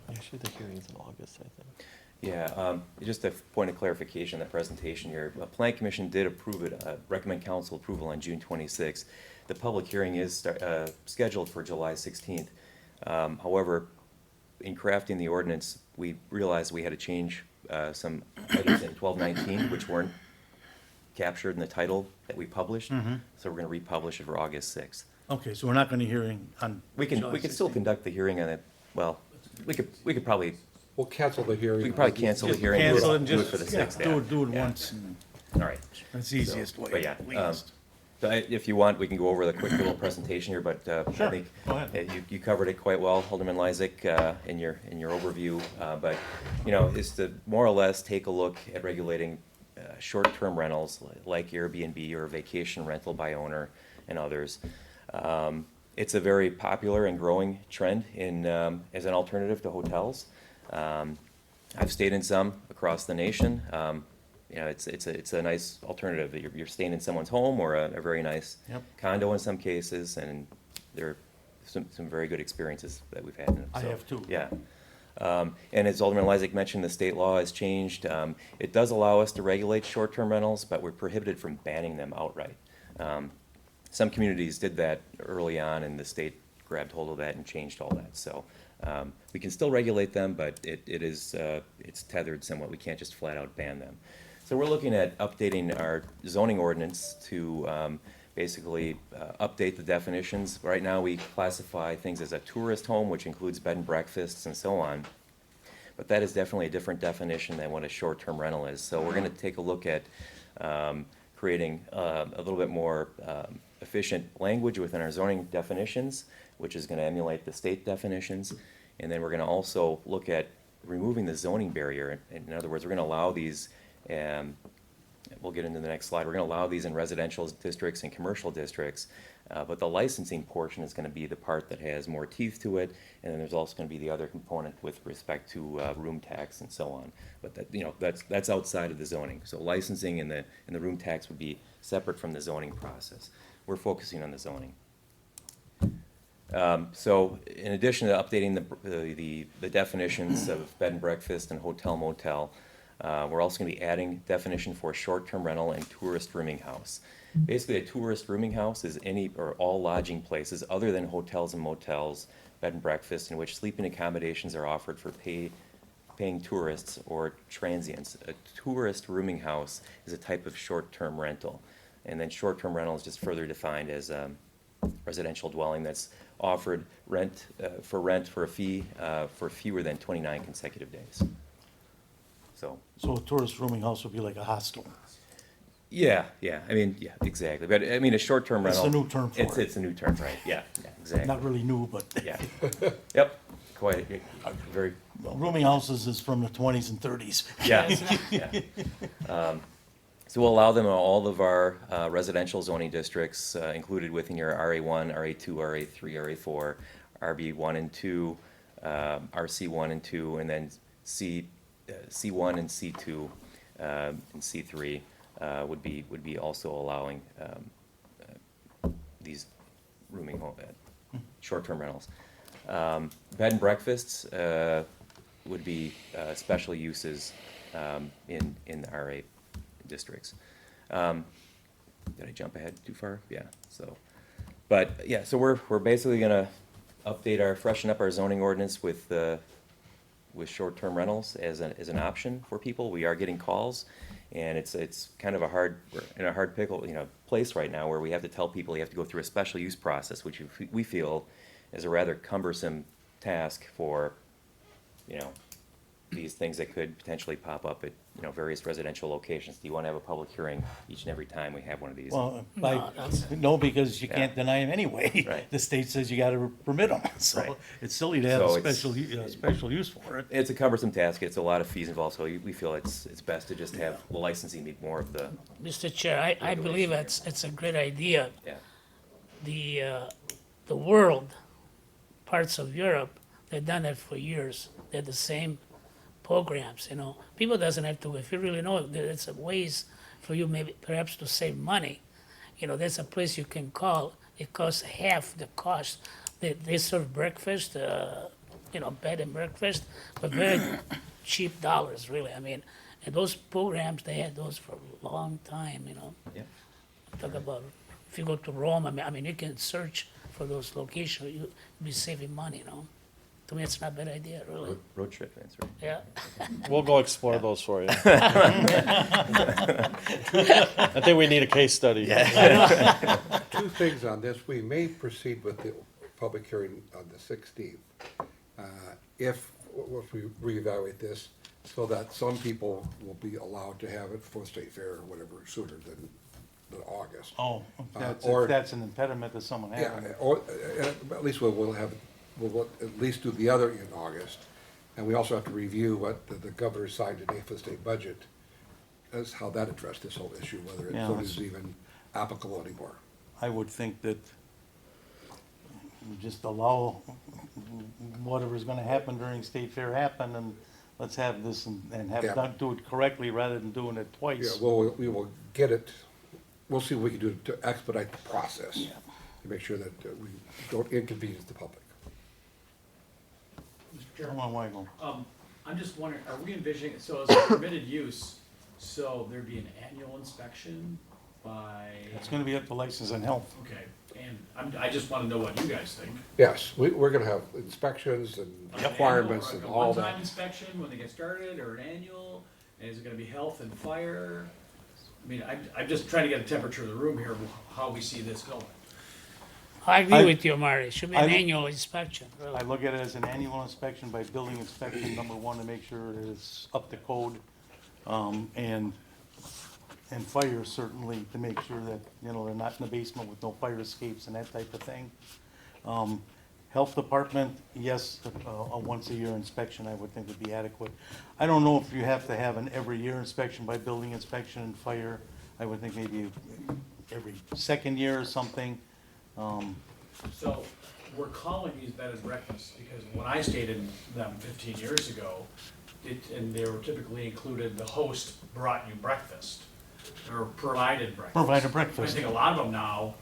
Actually, the hearing's in August, I think. Yeah, just a point of clarification, the presentation here. The Plan Commission did approve it, recommend council approval on June 26th. The public hearing is scheduled for July 16th. However, in crafting the ordinance, we realized we had to change some items in 1219, which weren't captured in the title that we published. So we're gonna republish it for August sixth. Okay, so we're not gonna hearing on We can July still 16th? conduct the hearing on it, well, we could probably, We'll cancel the hearing. we could probably cancel the Just hearing. cancel it and do it just, for the yeah, 6th, do it yeah. once, and All right. that's the easiest way, But yeah, least. so if you want, we can go over the quick little presentation here, but Sure, I think go ahead. you covered it quite well, Alderman Lysick, in your overview. But, is to more or less take a look at regulating short-term rentals like Airbnb or vacation rental by owner and others. It's a very popular and growing trend as an alternative to hotels. I've stayed in some across the nation. It's a nice alternative. You're staying in someone's home or a very nice Yep. condo in some cases, and there are some very good experiences that we've had in them. I So, have too. Yeah. And as Alderman Lysick mentioned, the state law has changed. It does allow us to regulate short-term rentals, but we're prohibited from banning them outright. Some communities did that early on, and the state grabbed hold of that and changed all that. So we can still regulate them, but it's tethered somewhat. We can't just flat out ban them. So we're looking at updating our zoning ordinance to basically update the definitions. Right now, we classify things as a tourist home, which includes bed and breakfasts and so on. But that is definitely a different definition than what a short-term rental is. So we're gonna take a look at creating a little bit more efficient language within our zoning definitions, which is gonna emulate the state definitions. And then we're gonna also look at removing the zoning barrier. In other words, we're gonna allow these, we'll get into the next slide, we're gonna allow these in residential districts and commercial districts, but the licensing portion is gonna be the part that has more teeth to it, and then there's also gonna be the other component with respect to room tax and so on. But that's outside of the zoning. So licensing and the room tax would be separate from the zoning process. We're focusing on the zoning. So in addition to updating the definitions of bed and breakfast and hotel motel, we're also gonna be adding definition for short-term rental and tourist rooming house. Basically, a tourist rooming house is any or all lodging places other than hotels and motels, bed and breakfast, in which sleeping accommodations are offered for paying tourists or transients. A tourist rooming house is a type of short-term rental. And then short-term rental is just further defined as residential dwelling that's offered for a fee for fewer than 29 consecutive days. So So a tourist rooming house would be like a hostel. yeah, exactly. But I mean, a short-term That's rental. the new term for it. It's a new term, right? Yeah, exactly. Not really new, but Yeah. Yep. Quite very. rooming houses is from the 20s and 30s. Yeah. Yeah. So we'll allow them in all of our residential zoning districts included within your RA1, RA2, RA3, RA4, RB1 and 2, RC1 and 2, and then C1 and C2 and C3 would be also allowing these rooming home short-term rentals. Bed and breakfasts would be special uses in the RA districts. Did I jump ahead too far? Yeah, so, but, yeah, so we're basically gonna freshen up our zoning ordinance with short-term rentals as an option for people. We are getting calls, and it's kind of we're in a hard place right now where we have to tell people you have to go through a special use process, which we feel is a rather cumbersome task for, these things that could potentially pop up at, various residential locations. Do you want to have a public hearing each and every time we have one of these? Well, No, that's- no, because you Yeah. can't deny them anyway. Right. The state says you gotta permit them, Right. so it's silly to have So a it's- special use for it. It's a cumbersome task. It's a lot of fees involved, so we feel it's best to just have the licensing be more of the, Mr. Chair, I believe it's a great idea. yeah. The world, parts of Europe, they've done it for years. They're the same programs, People doesn't have to, if you really know, there's a ways for you maybe perhaps to save money. There's a place you can call, it costs half the cost. They serve breakfast, bed and breakfast, but very cheap dollars, really. And those programs, they had those for a long time, Yeah. Talk about, if you go to Rome, you can search for those locations, you'll be saving money, To me, it's not a bad idea, really. Road trip, that's right. Yeah. We'll go explore those for you. I think we need a case study. Two things on this. We may proceed with the public hearing on the 16th. If we reevaluate this, so that some people will be allowed to have it for the state fair or whatever sooner than August. Oh, or- if that's an impediment to someone Yeah, having it. or, at least we'll at least do the other in August. And we also have to review what the governor signed today for the state budget, as how that addressed this whole issue, whether it Yeah, so that's- is even applicable anymore. I would think that we just allow whatever's gonna happen during state fair happen, and let's have this and have Yeah. it done, do it correctly rather than doing it Yeah, twice. well, we will get it, we'll see what we can do to expedite the process, to make sure that we don't inconvenience the public. Mr. Come Chairman, on, Michael. I'm just wondering, are we envisioning, so as a permitted use, so there'd be an annual inspection by? It's gonna be up to license and health. Okay, and I just wanna know what you guys think. Yes, we're gonna have inspections and An annual, requirements or and like a all one-time that. inspection when they get started, or an annual? And is it gonna be health and fire? I mean, I'm just trying to get a temperature of the room here, how we see this going. I agree I- with you, Marty. It should be an I- annual inspection, really. I look at it as an annual inspection by building inspection, number one, to make sure that it's up to code. And fire certainly, to make sure that, they're not in the basement with no fire escapes and that type of thing. Health department, yes, a once-a-year inspection I would think would be adequate. I don't know if you have to have an every-year inspection by building inspection and fire. I would think maybe every second year or something. So, we're calling these bed and breakfasts, because when I stayed in them 15 years ago, and they were typically included, the host brought you breakfast, or provided breakfast. Provide a breakfast. I think a lot of them now,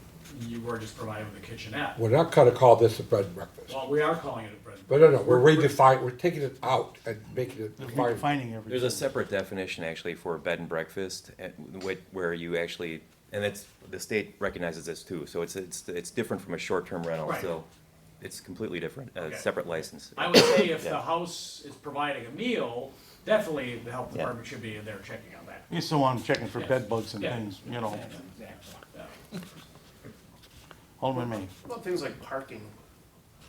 you were just provided with a kitchenette. We're not gonna call this a bread and breakfast. Well, we are calling it a bread and But no, we're redefining, we're taking it out and making it defined. Defining everything. There's a separate definition actually for bed and breakfast, where you actually, and it's, the state recognizes this too, so it's different from a short-term rental, Right. so it's completely different, Okay. a separate license. I would say if Yeah. the house is providing a meal, definitely the health Yeah. department should be in there checking on that. You still want them checking for Yeah. bed bugs and Yeah. things, Yeah. Alderman May. What about things like parking?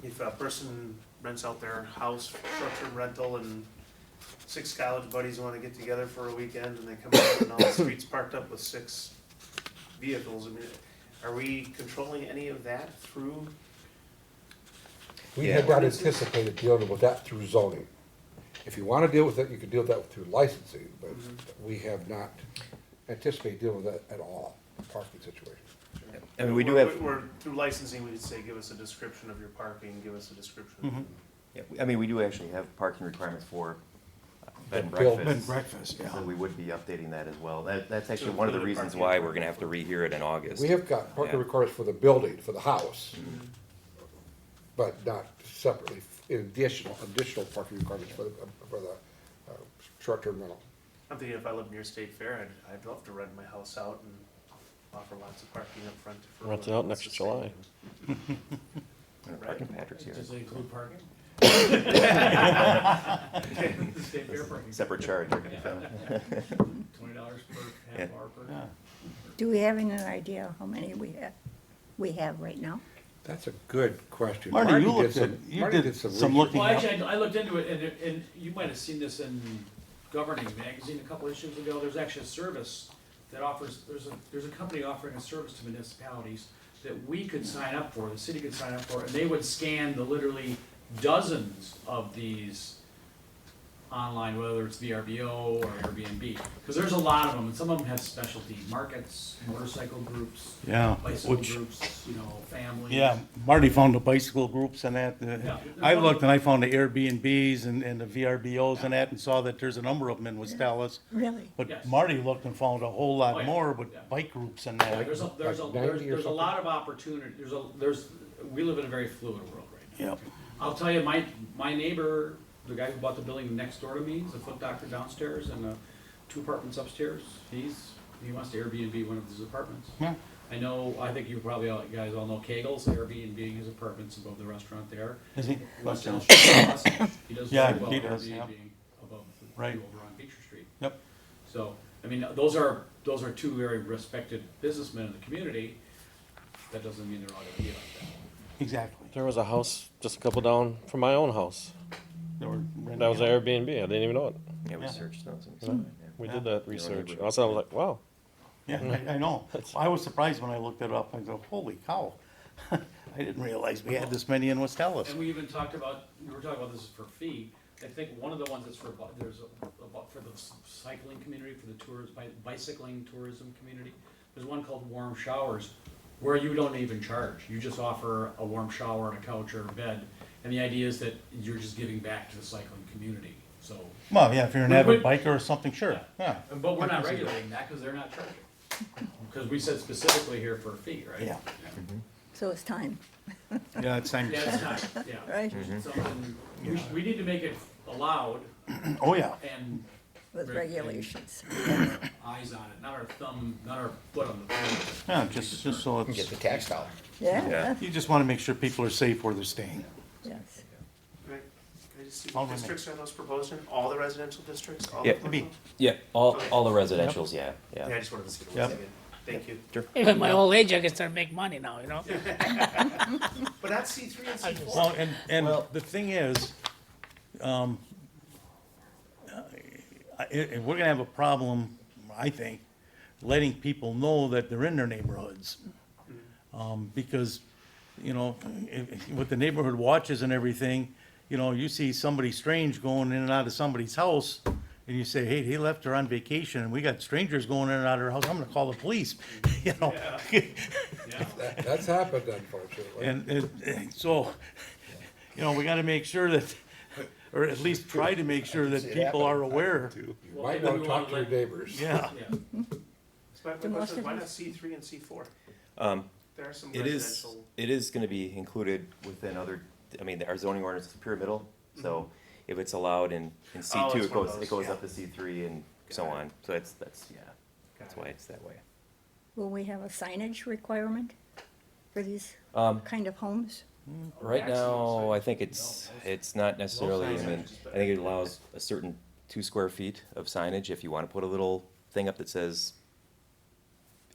If a person rents out their house, for short-term rental, and 6 college buddies wanna get together for a weekend, and they come out and all the streets parked up with 6 vehicles, I mean, are we controlling any of that through? We Yeah. had not anticipated dealing with that through zoning. If you wanna deal with it, you can deal with that through licensing, but we have not anticipated dealing with that at all, the parking situation. I mean, we do have, We're, through licensing, we'd say, give us a description of your parking, give us a description. yeah, I mean, we do actually have parking requirements for bed and Build- Bed and breakfast. breakfast, So yeah. we would be updating that as well. That's actually So one of the include a reasons parking why we're requirement gonna have to rehear it in August. We have got parking Yeah. requirements for the building, for the house, but not separately, additional parking requirements for the short-term rental. I'm thinking if I lived near State Fair, I'd love to rent my house out and offer lots of parking up front. for Rent it out whoever next wants to stay. July. And parking Patrick's here. Does it include parking? State fair parking. Separate charge. $20 per half Yeah. hour per. Yeah. Do we have any idea how many we have right now? That's a good question. Marty, you did looked some- at, you Marty did some research. looking Well, up. actually, I looked into it, and you might have seen this in Governing Magazine a couple issues ago. There's actually a service that offers, there's a company offering a service to municipalities that we could sign up for, the city could sign up for, and they would scan the literally dozens of these online, whether it's VRBO or Airbnb. Because there's a lot of them, and some of them have specialty markets, motorcycle groups, Yeah, bicycle which, groups, families. yeah, Marty found the bicycle groups and that. Yeah. I looked and I found the Airbnbs and the VRBOs and that, and saw that there's a number of them in West Dallas. Really? But Yes. Marty looked and found a whole Oh, lot yeah. more with Yeah. bike groups and Yeah, that. there's a Like 90 or lot of opportunity, we live in a very fluid world right now. Yep. I'll tell you, my neighbor, the guy who bought the building next door to me, is a foot doctor downstairs and 2 apartments upstairs. He wants to Airbnb one of his apartments. Yeah. I know, I think you probably, all you guys all know Kegel's Airbnb his apartments above the restaurant there. Is he? West Elm Street, he does Yeah, very well he does, yeah. Airbnb above the, Right. over on Beecher Street. Yep. So, I mean, those are two very respected businessmen in the community. That doesn't mean they're all gonna be like that. Exactly. There was a house just a couple down from my own house. They were renting That was out. an Airbnb. I didn't even know it. Yeah, we Yeah. searched those. And we saw it, yeah. We Yeah. did that Your research. neighborhood. Also, I was like, wow. Yeah, I know. I was surprised when I looked it up. I go, holy cow. I didn't realize we had this many in West Allis. And we even talked about, we were talking about this for fee. I think one of the ones that's for, there's about for the cycling community, for the tours, bicycling tourism community. There's one called Warm Showers, where you don't even charge. You just offer a warm shower and a couch or a bed. And the idea is that you're just giving back to the cycling community, so. Well, yeah, if you're an We- avid we- biker or something, sure, yeah. But we're I not can see that. regulating that, cause they're not charging. Cause we said specifically here for a fee, right? Yeah. So it's time, Yeah, it's time Yeah, to it's start. time, yeah. right? Something, we need to make it allowed Oh, yeah. and With Right, and- regulations. eyes on it, not our thumb, not our foot on the floor. Yeah, just so Get it's, the tax dollar. Yeah, you just wanna make sure people are safe where they're staying. yes. Can I just see All what right. districts are those proposed in? All the residential districts? All Yeah. of Maybe. them? Yeah, all the residentials, yeah, Yeah, I yeah. just wanted to see what Yep. was again. Thank you. Even my old age, I can start making money now, you know? But that's C3 and C4. Well, and the thing is, we're gonna have a problem, I think, letting people know that they're in their neighborhoods. Because, you know, with the neighborhood watches and everything, you know, you see somebody strange going in and out of somebody's house, and you say, hey, they left her on vacation, and we got strangers going in and out of her house, I'm gonna call the police, you know? That's happened unfortunately. And so, you know, we gotta make sure that, or at least try to make sure that See it people are happen. aware. You Well, might maybe wanna we talk wanna to your let- neighbors. Yeah, Yeah. So my question is, why not C3 and C4? Um, There are some It is, residential. it is gonna be included within other, I mean, our zoning ordinance is pyramidal, so if it's allowed in C Oh, two, it's it one of goes, it those, goes yeah. up to C three and so Got it. on, so that's, yeah, that's why it's that way. Will we have a signage requirement for these Um, kind of homes? Right Maximum now, I size. think it's not necessarily, I signage mean, is I think it allows a certain 2 square feet of signage, if you wanna put a little thing up that says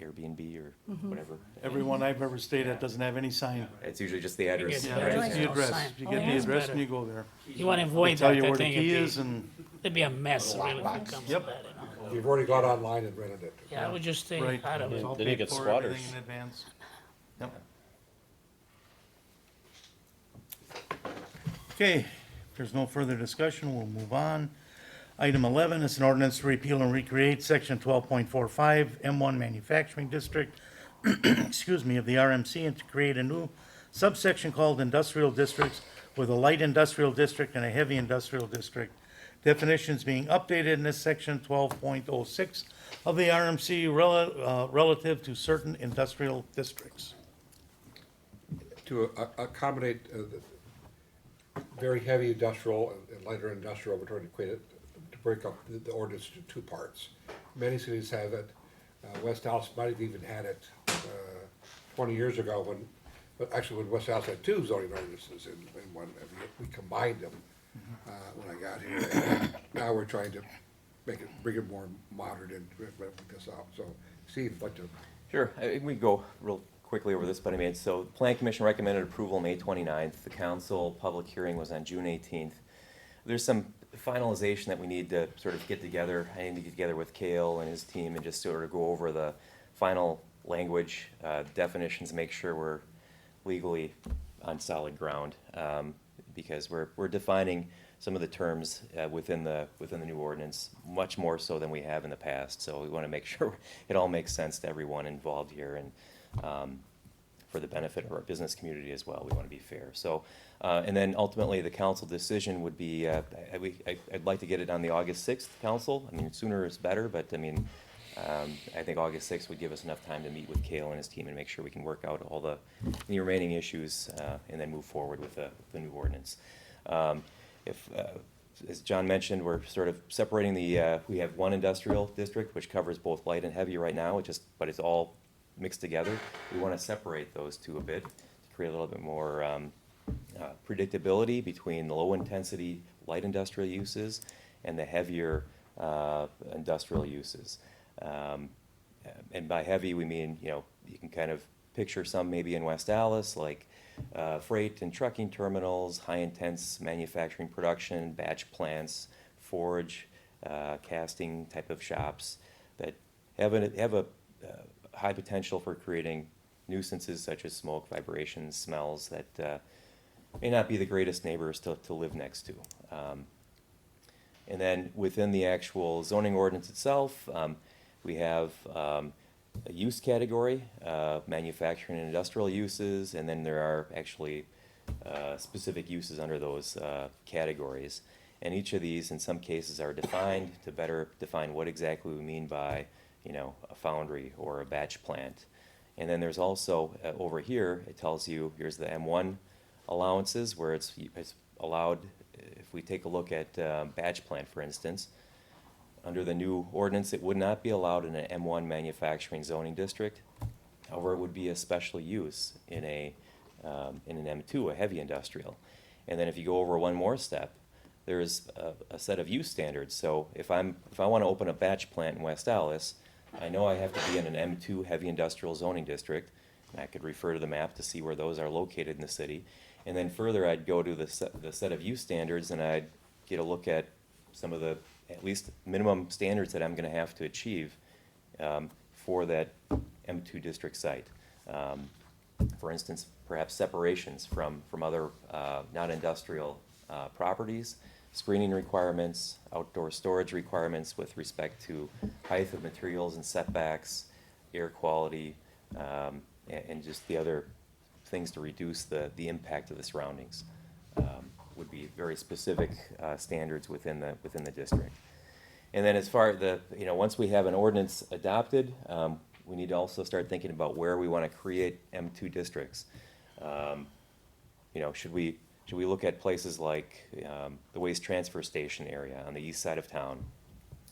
Airbnb or whatever. everyone I've ever stayed at doesn't have any sign. It's usually just the address. Yeah, Yeah, there just is the no address. sign. You Oh, get the that's address better. and you go there. You wanna They avoid tell that, you I where the think key it'd is and, be a mess, Little really, when it lockbox. comes Yep. to that, you know? You've already gone online and rented it. Yeah, I would just stay right. out of It's it. all Then you paid get for, squatters. everything in advance. Yep. Okay, if there's no further discussion, we'll move on. Item 11 is an ordinance to repeal and recreate section 12.45 M1 Manufacturing District, excuse me, of the RMC and to create a new subsection called Industrial Districts with a light industrial district and a heavy industrial district. Definitions being updated in this section 12.06 of the RMC relative to certain industrial districts. To accommodate the very heavy industrial and lighter industrial, we're trying to create it, to break up the ordinance into 2 parts. Many cities have it. West Allis might have even had it 20 years ago but actually when West Allis had 2 zoning ordinances in one, and we combined them when I got here. And now we're trying to bring it more modern and bring this out. So Steve, I'd like to. Sure, we go real quickly over this, but I mean, so the Plan Commission recommended approval May 29th. The council public hearing was on June 18th. There's some finalization that we need to sort of get together. I need to get together with Cale and his team and just sort of go over the final language, definitions, make sure we're legally on solid ground. Because we're defining some of the terms within the new ordinance, much more so than we have in the past. So we want to make sure it all makes sense to everyone involved here, and for the benefit of our business community as well. We want to be fair. So, and then ultimately, the council decision would be, I'd like to get it on the August 6th council. I mean, sooner is better, but I mean, I think August 6th would give us enough time to meet with Cale and his team and make sure we can work out all the remaining issues, and then move forward with the new ordinance. As John mentioned, we're sort of separating we have one industrial district, which covers both light and heavy right now, but it's all mixed together. We want to separate those two a bit to create a little bit more predictability between the low-intensity light industrial uses and the heavier industrial uses. And by heavy, we mean, you know, you can kind of picture some maybe in West Allis, like freight and trucking terminals, high-intense manufacturing production, batch plants, forge, casting type of shops that have a high potential for creating nuisances such as smoke, vibrations, smells that may not be the greatest neighbors to live next to. And then within the actual zoning ordinance itself, we have a use category, manufacturing and industrial uses, and then there are actually specific uses under those categories. And each of these, in some cases, are defined to better define what exactly we mean by, you know, a foundry or a batch plant. And then there's also, over here, it tells you, here's the M1 allowances, where it's allowed, if we take a look at batch plant, for instance, under the new ordinance, it would not be allowed in an M1 manufacturing zoning district. However, it would be a special use in an M2, a heavy industrial. And then if you go over one more step, there's a set of use standards. So if I want to open a batch plant in West Allis, I know I have to be in an M2 heavy industrial zoning district. And I could refer to the map to see where those are located in the city. And then further, I'd go to the set of use standards, and I'd get a look at some of the at least minimum standards that I'm going to have to achieve for that M2 district site. For instance, perhaps separations from other non-industrial properties, screening requirements, outdoor storage requirements with respect to height of materials and setbacks, air quality, and just the other things to reduce the impact of the surroundings. Would be very specific standards within the district. And then as far as once we have an ordinance adopted, we need to also start thinking about where we want to create M2 districts. Should we look at places like the waste transfer station area on the east side of town?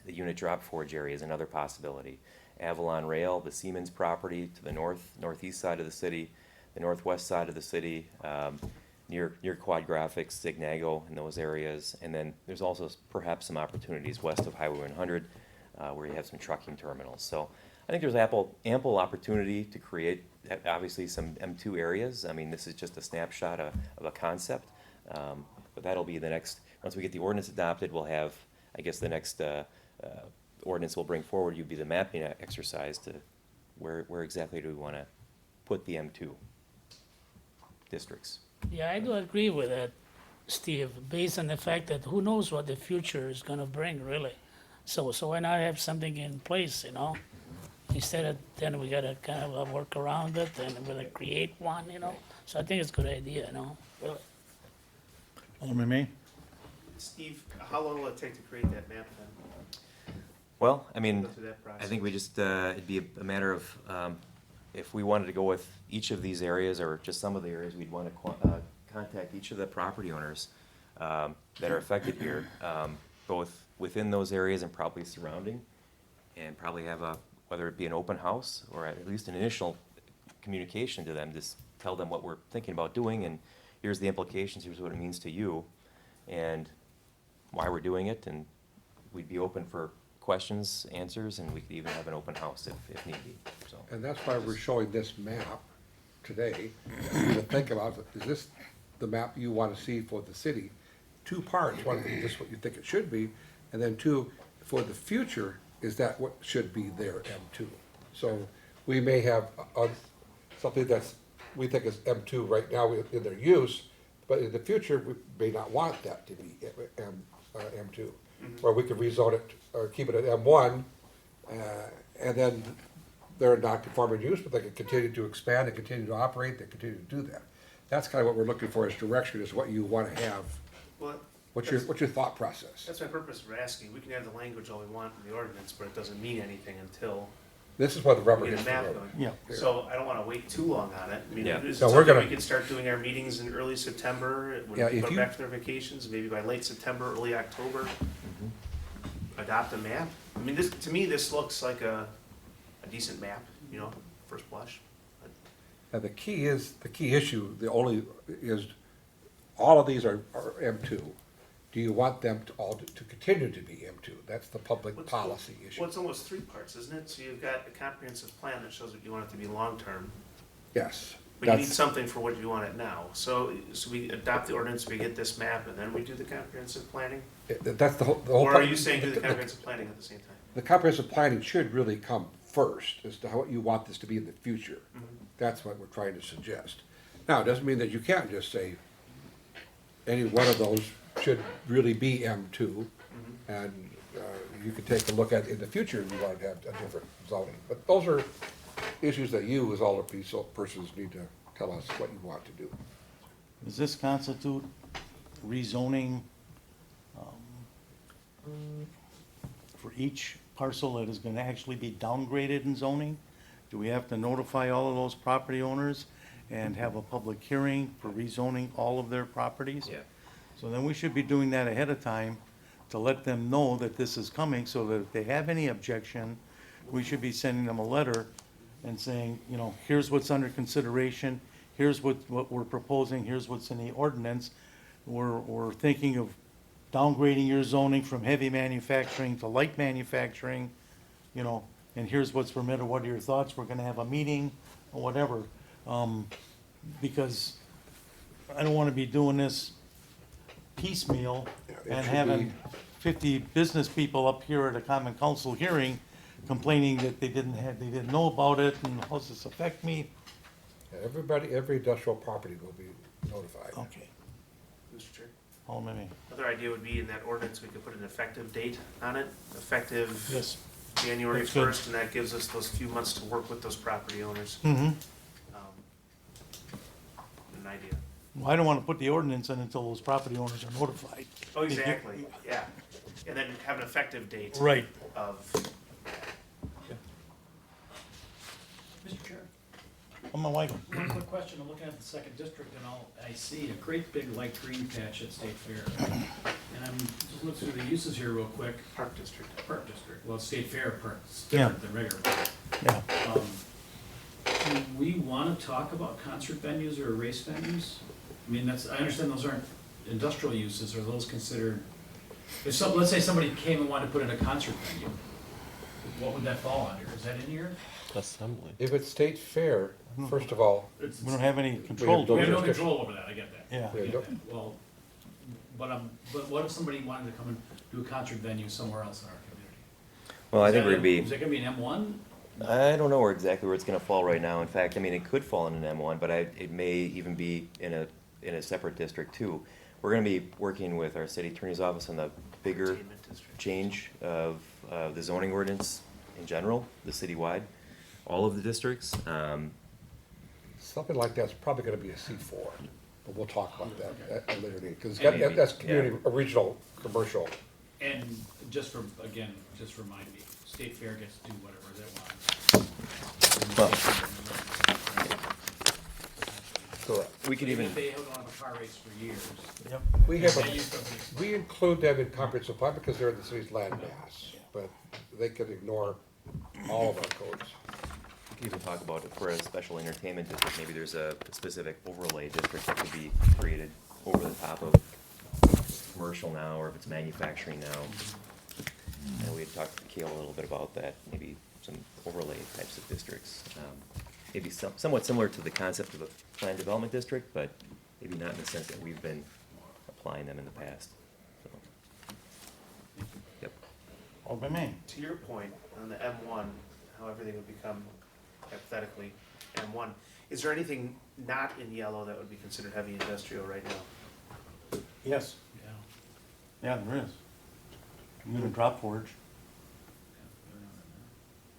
The unit drop forge area is another possibility. Avalon Rail, the Siemens property to the northeast side of the city, the northwest side of the city, near Quad Graphics, Signago, in those areas. And then there's also perhaps some opportunities west of Highway 100 where you have some trucking terminals. So I think there's ample opportunity to create, obviously, some M2 areas. I mean, this is just a snapshot of a concept, but that'll be the next, once we get the ordinance adopted, we'll have, I guess, the next ordinance we'll bring forward, would be the mapping exercise to where exactly do we want to put the M2 districts. Yeah, I do agree with that, Steve, based on the fact that who knows what the future is gonna bring, really. So why not have something in place, Instead of, then we gotta kind of work around it and we're gonna create one, So I think it's a good idea, really. Alderman May? Steve, how long will it take to create that map then? Well, I mean, Go through that process. I think we just, it'd be a matter of, if we wanted to go with each of these areas or just some of the areas, we'd want to contact each of the property owners that are affected here, both within those areas and probably surrounding, and probably have whether it be an open house or at least an initial communication to them, just tell them what we're thinking about doing, and here's the implications, here's what it means to you, and why we're doing it, and we'd be open for questions, answers, and we could even have an open house if need be, so. And that's why we're showing this map today, to think about, is this the map you want to see for the city? Two parts, one, is this what you think it should be, and then two, for the future, is that what should be there, M2? So we may have something we think is M2 right now in their use, but in the future, we may not want that to be M2. Or we could rezone it, or keep it at M1, and then they're not conforming use, but they can continue to expand and continue to operate, they continue to do that. That's kind of what we're looking for as direction, is what you want to have. Well, What's your thought process? that's my purpose for asking. We can have the language all we want in the ordinance, but it doesn't mean anything until This is what the rubber we get hits a the map road. going. Yeah. So I don't wanna wait too long on it. I mean, Yeah. is it So we're something gonna- we can start doing our meetings in early September, when Yeah, people if are you- back to their vacations, maybe by late September, early October? Adopt a map? I mean, to me, this looks like a decent map, first blush. But And the key issue, is, all of these are M2. Do you want them to continue to be M2? That's the public What's- policy issue. Well, it's almost three parts, isn't it? So you've got a comprehensive plan that shows that you want it to be long-term, Yes. but you need That's- something for what you want it now. So we adopt the ordinance, we get this map, and then we do the comprehensive planning? That's the whole. Or are you saying do the comprehensive planning at the same time? The comprehensive planning should really come first as to how you want this to be in the future. That's what we're trying to suggest. Now, it doesn't mean that you can't just say any one of those should really be M2. And you could take a look at in the future if you want to have a different zoning. But those are issues that you, as all the persons, need to tell us what you want to do. Does this constitute rezoning for each parcel that is gonna actually be downgraded in zoning? Do we have to notify all of those property owners and have a public hearing for rezoning all of their properties? Yeah. So then we should be doing that ahead of time to let them know that this is coming, so that if they have any objection, we should be sending them a letter and saying, you know, here's what's under consideration, here's what we're proposing, here's what's in the ordinance. We're thinking of downgrading your zoning from heavy manufacturing to light manufacturing, you know, and here's what's permitted, what are your thoughts, we're gonna have a meeting, or whatever. Because I don't wanna be doing this piecemeal It and should having be- 50 business people up here at a common council hearing complaining that they didn't know about it, and how does this affect me? Every industrial property will be notified. Okay, Mr. Chair? hold on a minute. Another idea would be in that ordinance, we could put an effective date on it, effective Yes. January That's good. 1st, and that gives us those few months to work with those property owners. Mm-hmm. An idea. Well, I don't wanna put the ordinance in until those property owners are notified. Oh, exactly, yeah. And then have an effective date. Right. Of, Mr. Chair, I'm my wife. one quick question. I'm looking at the second district and I see a great big light green patch at State Fair. And I'm just looking through the uses here real quick. Park District. Park District, well, State Fair Park, it's Yeah. different than regular park. Yeah. Do we wanna talk about concert venues or race venues? I mean, I understand those aren't industrial uses, are those considered, let's say somebody came and wanted to put in a concert venue, what would that fall under? Is that in here? Assembly. If it's state fair, first of all, It's- We don't have any control. don't We have no jurisdiction. control over that, I get that. Yeah. I get that. Well, but what if somebody wanted to come and do a concert venue somewhere else in our community? Well, I Is think that we'd be. Is that gonna be an M1? I don't know exactly where it's gonna fall right now. In fact, I mean, it could fall in an M1, but it may even be in a separate district too. We're gonna be working with our city attorney's office on the bigger Entertainment district. change of the zoning ordinance in general, the citywide, all of the districts. something like that's probably gonna be a C4, but we'll talk about that at a later date, because Maybe, that's community, yeah. original, commercial. And just for, again, just remind me, State Fair gets to do whatever they want. Well- Correct. We could even, If they don't have a car race for years. Yep. We have, They use somebody- we include them in comprehensive plan because they're in the city's land mass, but they can ignore all of our codes. we could even talk about it for a special entertainment district. Maybe there's a specific overlay district that could be created over the top of commercial now, or if it's manufacturing now. And we had talked to Kale a little bit about that, maybe some overlay types of districts. Maybe somewhat similar to the concept of a planned development district, but maybe not in the sense that we've been applying them in the past. So, yep. All by me. To your point, on the M1, how everything would become hypothetically M1, is there anything not in yellow that would be considered heavy industrial right now? Yes. Yeah. Yeah, there is. Even drop forge.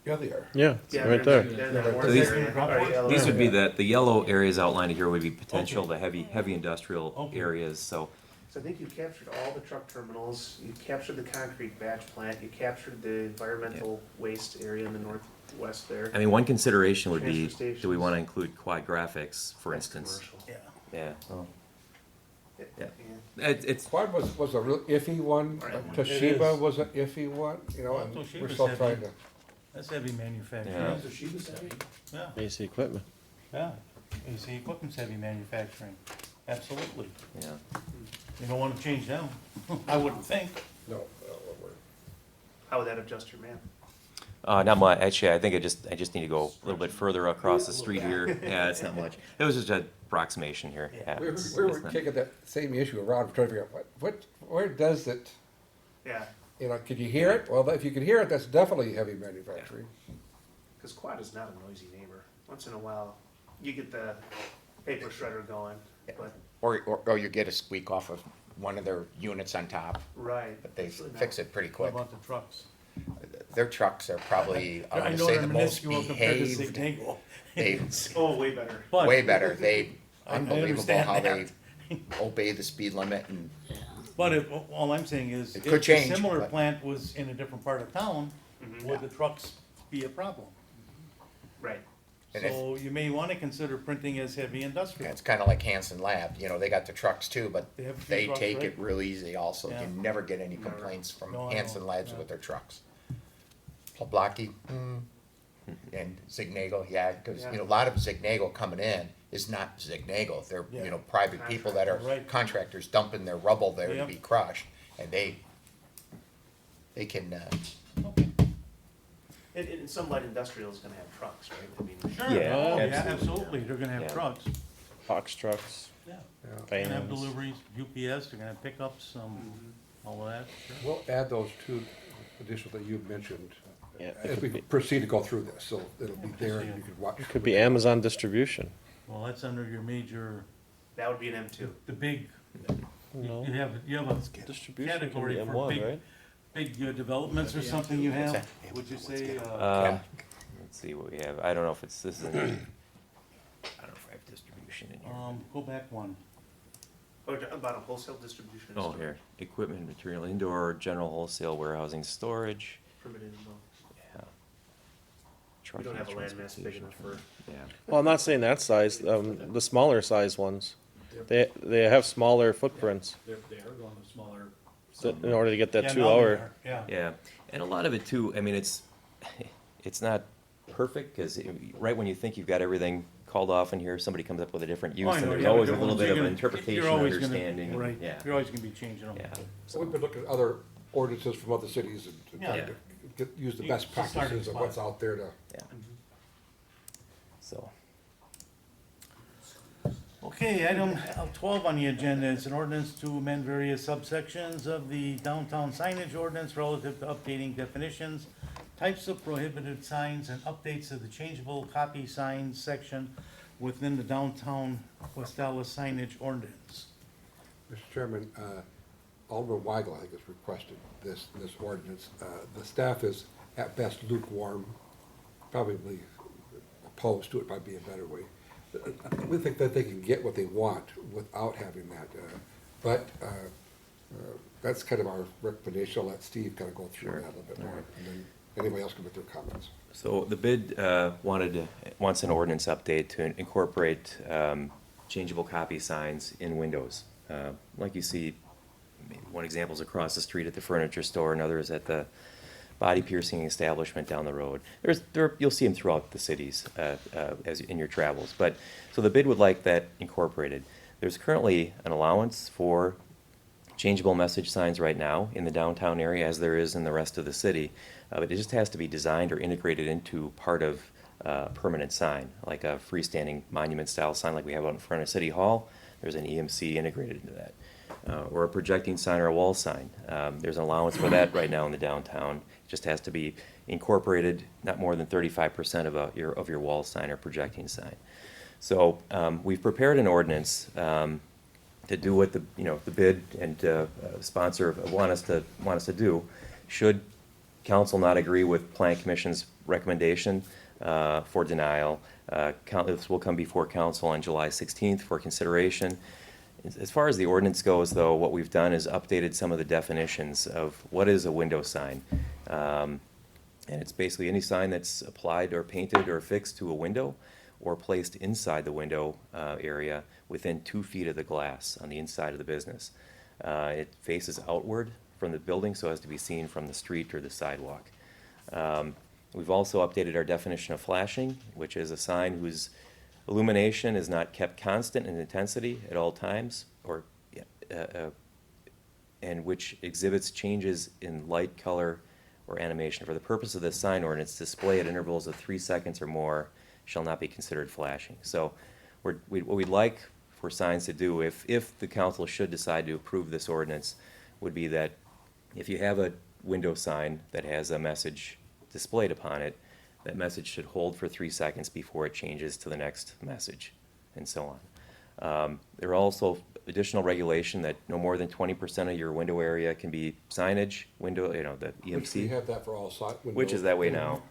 Yeah, they are. Yeah, it's Yeah, right they're- there. they're the orange These- area, or yellow These would be area. the yellow areas outlined here would be potential, Okay. the heavy industrial Okay. areas, so. So I think you captured all the truck terminals, you captured the concrete batch plant, you captured the environmental waste area in the northwest there. I mean, one consideration would be, Transfer do we wanna stations. include quad graphics, for That's instance? commercial. Yeah. Yeah, Yeah. it's, Quad was a real iffy one, Right. Toshiba is. was an iffy one, you know, and we're Toshiba's still heavy. trying to, That's heavy manufacturing. Yeah. Toshiba's heavy. Yeah, AC equipment. yeah. AC equipment's heavy manufacturing, absolutely. Yeah. You don't wanna change them, I wouldn't think. No, How would that adjust your man? Not much, actually, I think I just need to go a little bit further across the street here. Yeah, it's not much. It was just an approximation here. Yeah, we it's were not- kicking that same issue around, trying to figure out where does it, Yeah, you know, could you hear it? Well, if you can hear it, that's definitely heavy manufacturing. because Quad is not a noisy neighbor. Once in a while, you get the paper shredder going, but, Or you get a squeak off of one of their units on top, right. but they fix it pretty What quick. about the trucks? Their trucks are probably, I I want to know say they're the most minuscule compared to behaved. Zignagel. They, Oh, way better. But- way better. They, I unbelievable understand how that. they obey the speed limit and But if, all I'm saying is, It if could a change, similar but- plant was in a different part of town, would the trucks be a problem? Right. And if- So you may wanna consider printing as heavy industrial. it's kind of like Hanson Lab, you know, they got the trucks too, but They have a few they trucks, take right? it real easy also. Yeah. You never get any complaints from No, I Hanson know, Labs yeah. with their trucks. Blocky, and Zignagel, yeah, because, you know, a lot of Zignagel coming in is not Zignagel. They're, Yeah. you know, private people that are Right. contractors dumping their rubble there to Yep. be crushed, and they can, And some light industrial is gonna have trucks, right? I mean, Sure, Yeah, oh, yeah, absolutely. absolutely, they're gonna have Yeah. trucks, Box trucks, yeah. They're gonna have vans. deliveries, UPS, they're gonna have pickups, all of that, sure. We'll add those two additional that you mentioned Yeah, it as could we be- proceed to go through this, so it'll be there and you can watch. Could be Amazon distribution. Well, that's under your major, that would be an M2. the big, No. you have a Distribution can category be for M1, big, right? big developments or something you have, would you say, Let's see what we have. I don't know if it's, this is, I don't know if I have distribution in here. go back one. Or about a wholesale distribution. Oh, store, here, equipment, material, indoor, general wholesale, warehousing, storage, Permitted in both. yeah. We Trucking, don't have a land mass big transportation, enough for, Yeah, Well, I'm not saying that size, the smaller size ones. They have smaller footprints They are going to smaller. in order to get that Yeah, 2 now they hour. are, Yeah, yeah, and a lot of it too, I mean, it's not perfect, cause right when you think you've got everything called off in here, somebody comes up with a different Oh, use, I and know, there's yeah, always a but little bit you're of an gonna- interpretation, you're always gonna- understanding, Right, yeah, you're always gonna be changing them. yeah. So we've been looking at other ordinances from other cities and Yeah. trying to use the Yeah, best it's a starting practices of spot. what's out there to. Yeah. So, Okay, item 12 on the agenda is an ordinance to amend various subsections of the downtown signage ordinance relative to updating definitions, types of prohibited signs, and updates of the changeable copy signs section within the downtown West Allis signage ordinance. Mr. Chairman, Alderman Weigel, I think, has requested this ordinance. The staff is at best lukewarm, probably opposed to it, might be a better way. We think that they can get what they want without having that, but that's kind of our recommendation. I'll let Steve kind of go through that a little bit more, and then anybody else can make their comments. so the bid, wants an ordinance update to incorporate, changeable copy signs in windows. Like you see, maybe one example is across the street at the furniture store, another is at the body piercing establishment down the road. You'll see them throughout the cities, as in your travels. But, so the bid would like that incorporated. There's currently an allowance for changeable message signs right now in the downtown area, as there is in the rest of the city. But it just has to be designed or integrated into part of a permanent sign, like a freestanding monument-style sign like we have out in front of City Hall. There's an EMC integrated into that. Or a projecting sign or a wall sign. There's an allowance for that right now in the downtown. It just has to be incorporated, not more than 35% of your wall sign or projecting sign. So we've prepared an ordinance to do what the bid and sponsor want us to do. Should council not agree with Plan Commission's recommendation for denial, this will come before council on July 16th for consideration. As far as the ordinance goes, though, what we've done is updated some of the definitions of what is a window sign. And it's basically any sign that's applied or painted or affixed to a window or placed inside the window area within 2 feet of the glass on the inside of the business. It faces outward from the building so as to be seen from the street or the sidewalk. We've also updated our definition of flashing, which is a sign whose illumination is not kept constant in intensity at all times, or and which exhibits changes in light, color, or animation. For the purpose of this sign ordinance, display at intervals of 3 seconds or more shall not be considered flashing. So what we'd like for signs to do, if the council should decide to approve this ordinance, would be that if you have a window sign that has a message displayed upon it, that message should hold for 3 seconds before it changes to the next message, and so on. There are also additional regulation that no more than 20% of your window area can be signage, window, the EMC. Which we have that for all windows. Which is that way now.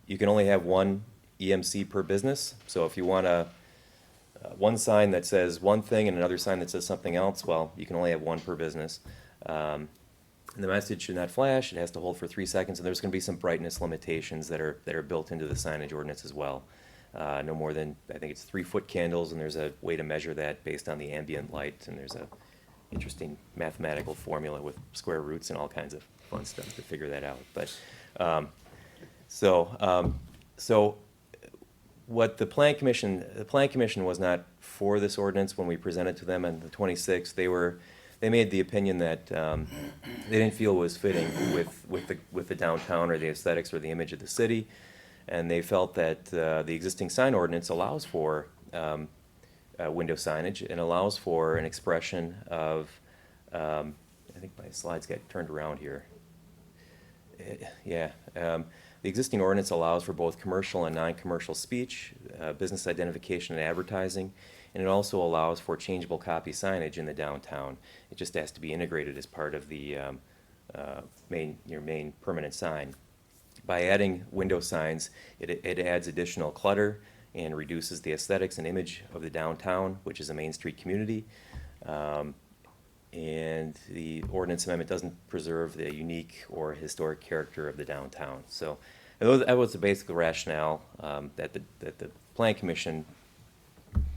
You can only have one EMC per business, so if you want one sign that says one thing and another sign that says something else, well, you can only have one per business. And the message should not flash, it has to hold for 3 seconds, and there's gonna be some brightness limitations that are built into the signage ordinance as well. No more than, I think it's 3-foot candles, and there's a way to measure that based on the ambient light, and there's a interesting mathematical formula with square roots and all kinds of fun stuff to figure that out. But, so what the Plan Commission was not for this ordinance when we presented to them on the 26th. They made the opinion that they didn't feel it was fitting with the downtown or the aesthetics or the image of the city, and they felt that the existing sign ordinance allows for window signage and allows for an expression of, I think my slides got turned around here. The existing ordinance allows for both commercial and non-commercial speech, business identification and advertising, and it also allows for changeable copy signage in the downtown. It just has to be integrated as part of the your main permanent sign. By adding window signs, it adds additional clutter and reduces the aesthetics and image of the downtown, which is a Main Street community. And the ordinance amendment doesn't preserve the unique or historic character of the downtown. So that was the basic rationale that the Plan Commission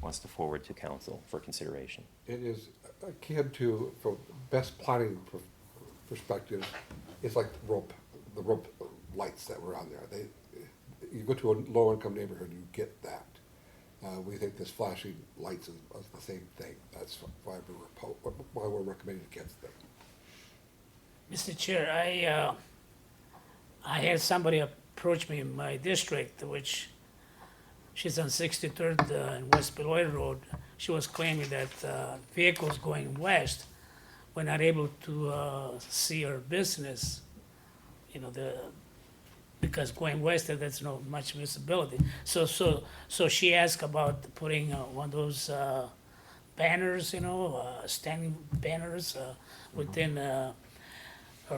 wants to forward to council for consideration. It is akin to, from best planning perspective, it's like the rope lights that were on there. You go to a low-income neighborhood, you get that. We think this flashing lights is the same thing. That's why we're recommending against them. Mr. Chair, I had somebody approach me in my district, which she's on 63rd and West Beloit Road. She was claiming that vehicles going west were not able to see her business, because going west, there's no much visibility. So she asked about putting one of those banners, standing banners within her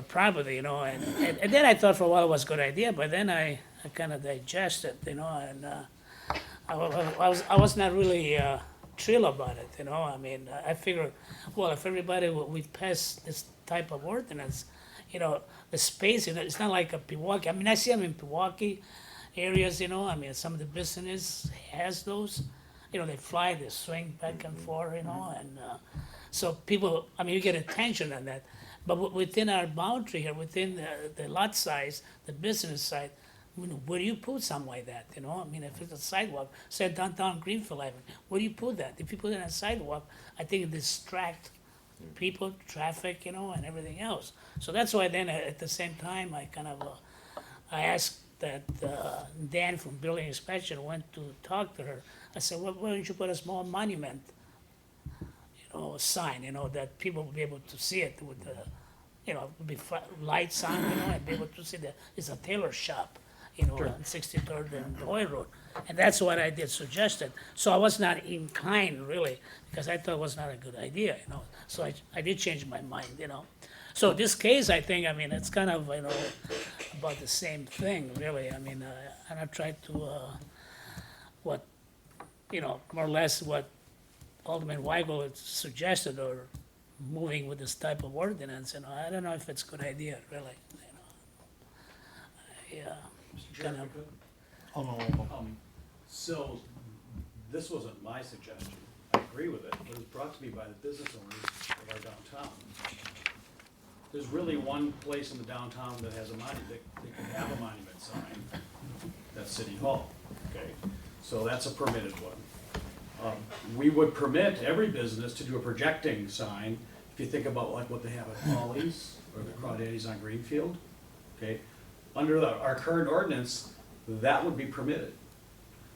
property, and then I thought for a while it was a good idea, but then I kind of digested, and I was not really thrilled about it, I mean, I figured, well, if everybody would pass this type of ordinance, the space, it's not like a Pewaukee. I mean, I see them in Pewaukee areas, I mean, some of the business has those, they fly, they swing back and forth, and so people, I mean, you get attention on that. But within our boundary here, within the lot size, the business side, where do you put something like that, I mean, if it's a sidewalk, say downtown Greenfield Avenue, where do you put that? If you put it on a sidewalk, I think it distracts people, traffic, and everything else. So that's why then at the same time, I I asked that Dan from Building Inspection went to talk to her. I said, well, why don't you put a small monument, sign, that people will be able to see it with the, be lights on, and be able to see that it's a tailor shop, on 63rd and Beloit Road. And that's what I did suggested. So I was not inclined really, because I thought it was not a good idea, So I did change my mind, So this case, I think, I mean, it's kind of, about the same thing, really. I mean, and I tried to, more or less what Alderman Weigel had suggested, or moving with this type of ordinance, I don't know if it's a good idea, really, Mr. Chair, if I could? Oh, no. So, this wasn't my suggestion. I agree with it. It was brought to me by the business owners of our downtown. there's really one place in the downtown that has a monument, that can have a monument sign. That's City Hall, okay? So that's a permitted one. We would permit every business to do a projecting sign, if you think about like what they have at Allis or the Crawdaddy's on Greenfield, okay? Under our current ordinance, that would be permitted.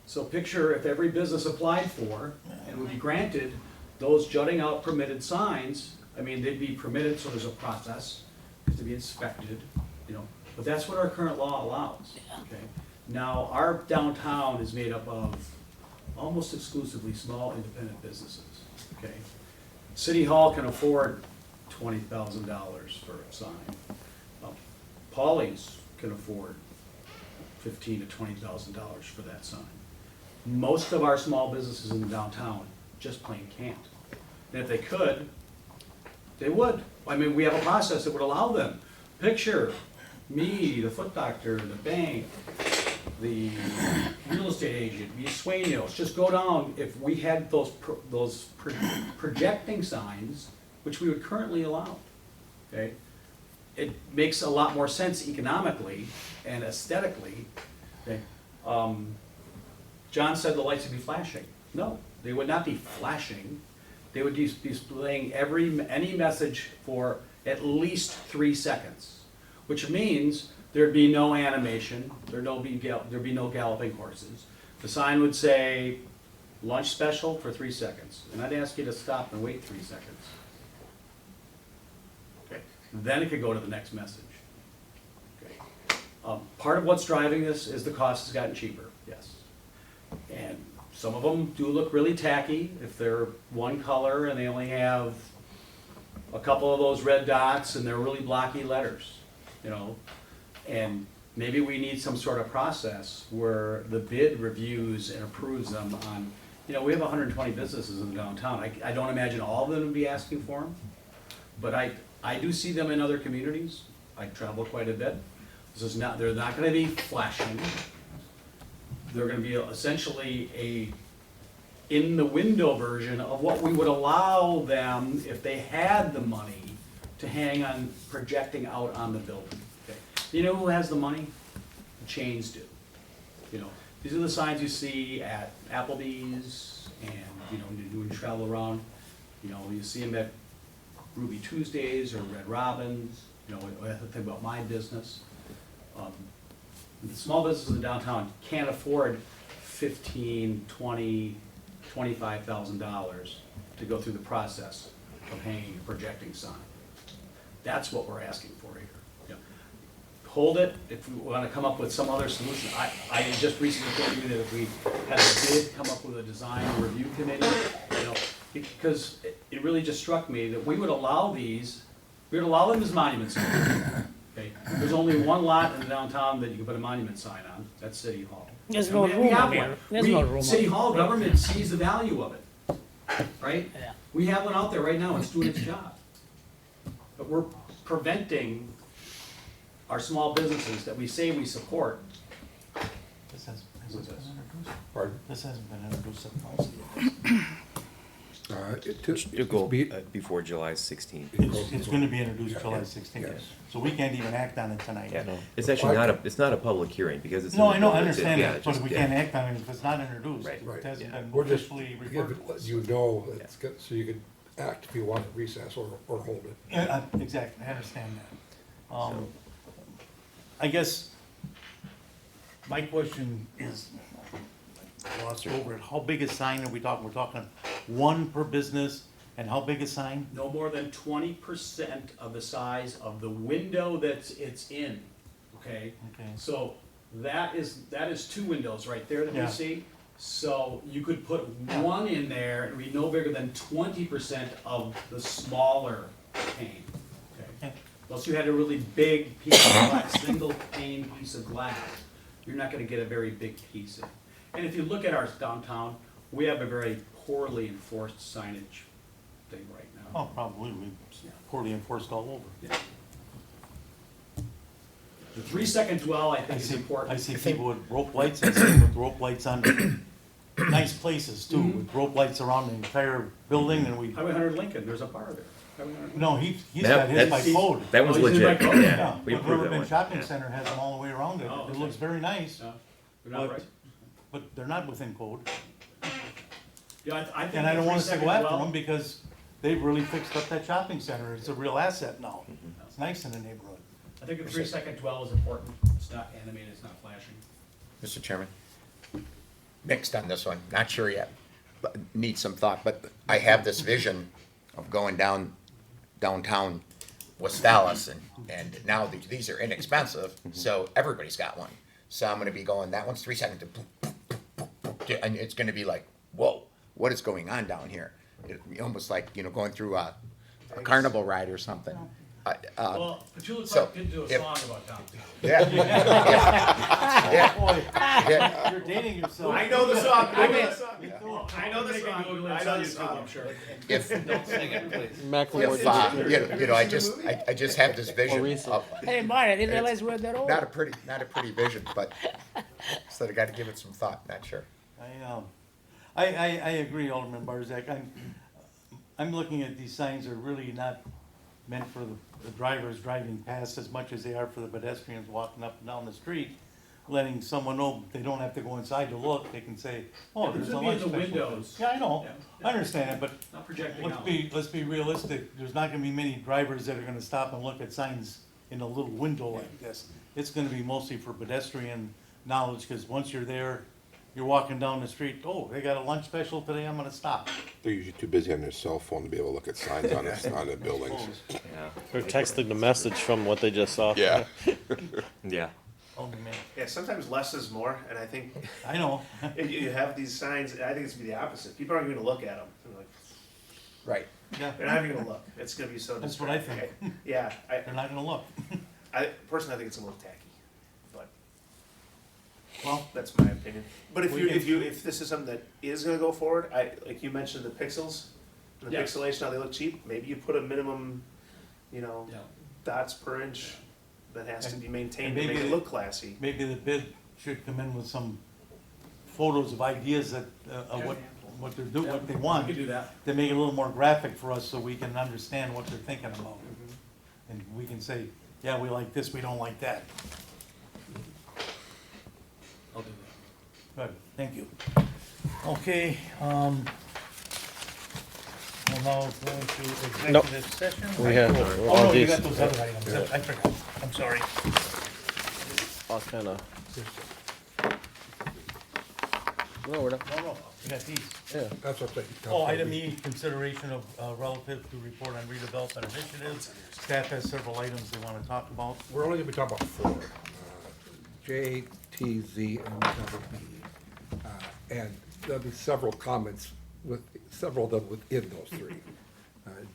So picture if every business applied for and would be granted those jutting out permitted signs, I mean, they'd be permitted, so there's a process to be inspected, you know, but that's what our current law allows, okay? Now, our downtown is made up of almost exclusively small independent businesses, okay? City Hall can afford $20,000 for a sign. Paulie's can afford $15,000 to $20,000 for that sign. Most of our small businesses in the downtown just plain can't. And if they could, they would. I mean, we have a process that would allow them. Picture me, the foot doctor, the bank, the real estate agent, the Swainios, just go down. If we had those projecting signs, which we would currently allow, okay? It makes a lot more sense economically and aesthetically, okay? John said the lights would be flashing. No, they would not be flashing. They would be displaying any message for at least 3 seconds, which means there'd be no animation, there'd be no galloping horses. The sign would say, lunch special for 3 seconds, and I'd ask you to stop and wait 3 seconds. Okay, then it could go to the next message. Okay. Part of what's driving this is the cost has gotten cheaper, yes. And some of them do look really tacky if they're one color and they only have a couple of those red dots and they're really blocky letters, you know. And maybe we need some sort of process where the bid reviews and approves them on, you know, we have 120 businesses in the downtown. I don't imagine all of them would be asking for them, but I do see them in other communities. I travel quite a bit. They're not gonna be flashing. They're gonna be essentially a in-the-window version of what we would allow them if they had the money to hang on, projecting out on the building. Okay. You know who has the money? The chains do. You know, these are the signs you see at Applebee's and, you know, when you travel around, you know, you see them at Ruby Tuesdays or Red Robins, you know, I have to think about my business. The small businesses in downtown can't afford $15,000, $20,000, $25,000 to go through the process of hanging a projecting sign. That's what we're asking for here. You know, hold it if we want to come up with some other solution. I just recently told you that if we had a bid, come up with a design review committee, you know, because it really just struck me that we would allow these, we would allow them as monument signs. Okay, there's only one lot in the downtown that you can put a monument sign on, that's City Hall. There's And no we room have here. one. There's no room. City Hall government sees the value of it, right? Yeah. We have one out there right now, it's doing its job. But we're preventing our small businesses that we say we support. This hasn't What's been this? introduced. Pardon? This hasn't been introduced at council yet. It'll go before July 16th. It's gonna be introduced Yeah, July yeah. 16th, Yes. so we can't even act on it tonight. Yeah, it's actually it's not a public hearing because it's. No, in I know, I it's- understand yeah, that, but just- we yeah. can't act on it if it's not introduced. Right. Right. It hasn't Yeah. been We're just, officially yeah, referred but to. you know, it's good, so you can act if you want to recess or hold it. Yeah, exactly, I understand that. I guess my question is, I lost over it, how big a sign are we talking? We're talking one per business, and how big a sign? No more than 20% of the size of the window that it's in, okay? Okay. So that is 2 windows right there that we Yeah. see. So you could put one in there and be no bigger than 20% of the smaller pane, okay? Okay. Unless you had a really big piece of glass, single pane piece of glass, you're not gonna get a very big piece in. And if you look at our downtown, we have a very poorly enforced signage thing right now. Oh, probably, we poorly enforced all over. Yeah. The 3-second dwell, I I think, is see, important. I see people with rope lights, I see with rope lights on nice places too, with rope lights around the entire building, and we, Highway 100 Lincoln, there's a bar there. No, he's That- got his by that's- code. That one's Oh, he's in legit, my code? yeah. Yeah, We but approved that Riverbend one. Shopping Yeah. Center has them all the way around it. Oh, It okay. looks very nice, No, they're not but, right. but they're not within code. Yeah, I think. And I don't wanna the 3 go after second them because they've really fixed up that shopping center. It's a real asset now. It's nice in the neighborhood. I think the 3-second dwell is important. It's not animated, it's not flashing. Mr. Chairman, mixed on this one, not sure yet, but need some thought, but I have this vision of going downtown West Dallas, and now these are inexpensive, so everybody's got one. So I'm gonna be going, that one's 3 seconds, and it's gonna be like, whoa, what is going on down here? Almost like, going through a carnival ride or something. Well, Petula so Clark did do a if- song about downtown. Yeah. Yeah. Boy, Yeah. you're dating yourself. I know the song, I know the song. I know the Making song, you ugly, I I know know the the song, song. I'm sure. If, Macklemore I just have this vision of, Hey, Marty, I didn't realize we were that old. not a pretty vision, but, so I gotta give it some thought, not sure. I agree, Alderman Barzak. I'm looking at these signs are really not meant for the drivers driving past as much as they are for the pedestrians walking up and down the street, letting someone know they don't have to go inside to look. They can say, oh, Yeah, there's those a would be in lunch the special. windows. Yeah, I know. Yeah. I understand it, but Not projecting out. let's be realistic. There's not gonna be many drivers that are gonna stop and look at signs in a little window like this. It's gonna be mostly for pedestrian knowledge, because once you're there, you're walking down the street, oh, they got a lunch special today, I'm gonna stop. They're usually too busy on their cell phone to be able to look at signs on the buildings. They're texting the message from what they just saw. Yeah. Yeah. Oh, man, Yeah, sometimes less is more, and I think I know. if you have these signs, I think it's gonna be the opposite. People aren't gonna look at them. They're like, Right. Yeah, they're not even gonna look. It's gonna be so That's what I distracting. think. Yeah, They're not gonna look. personally, I think it's a little tacky, but Well, that's my opinion. But if We you, can- if this is something that is gonna go forward, like you mentioned the pixels, the Yeah. pixelation, how they look cheap, maybe you put a minimum, Yeah. dots per inch that has to And- be maintained and to make maybe it the- look classy. maybe the bid should come in with some photos of ideas that, of what they're doing, what they We want. could do that. To make it a little more graphic for us so we can understand what they're thinking about. And we can say, yeah, we like this, we don't like that. I'll do that. Good, thank you. Okay, we'll now go into Nope. executive session. We have Oh, all no, you these. got those other items, I forgot, I'm sorry. All kind of. No, we're not. No, you got these. Yeah. That's what I'm saying. Oh, item E, consideration of, relative to report on redevelopment initiatives. Staff has several items they wanna talk about. We're only gonna be talking about four, J, T, Z, and double B. And there'll be several comments with, several of them within those three.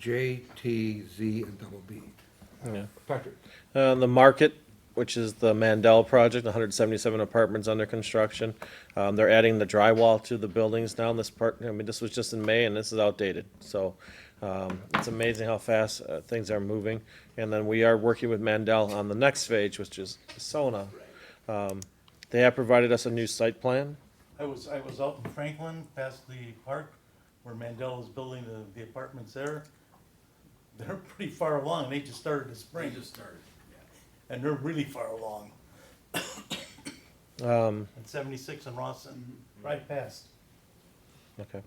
J, T, Z, and double B. Yeah. Patrick? The market, which is the Mandel project, 177 apartments under construction. They're adding the drywall to the buildings now. This part, I mean, this was just in May and this is outdated. So it's amazing how fast things are moving. And then we are working with Mandel on the next phase, which is Sona. They have provided us a new site plan. I was out in Franklin, past the park, where Mandel is building the apartments there. They're pretty far along, they just started this They spring, just started, yeah. and they're really far along. Um, At 76 and Rawson, right past. Okay.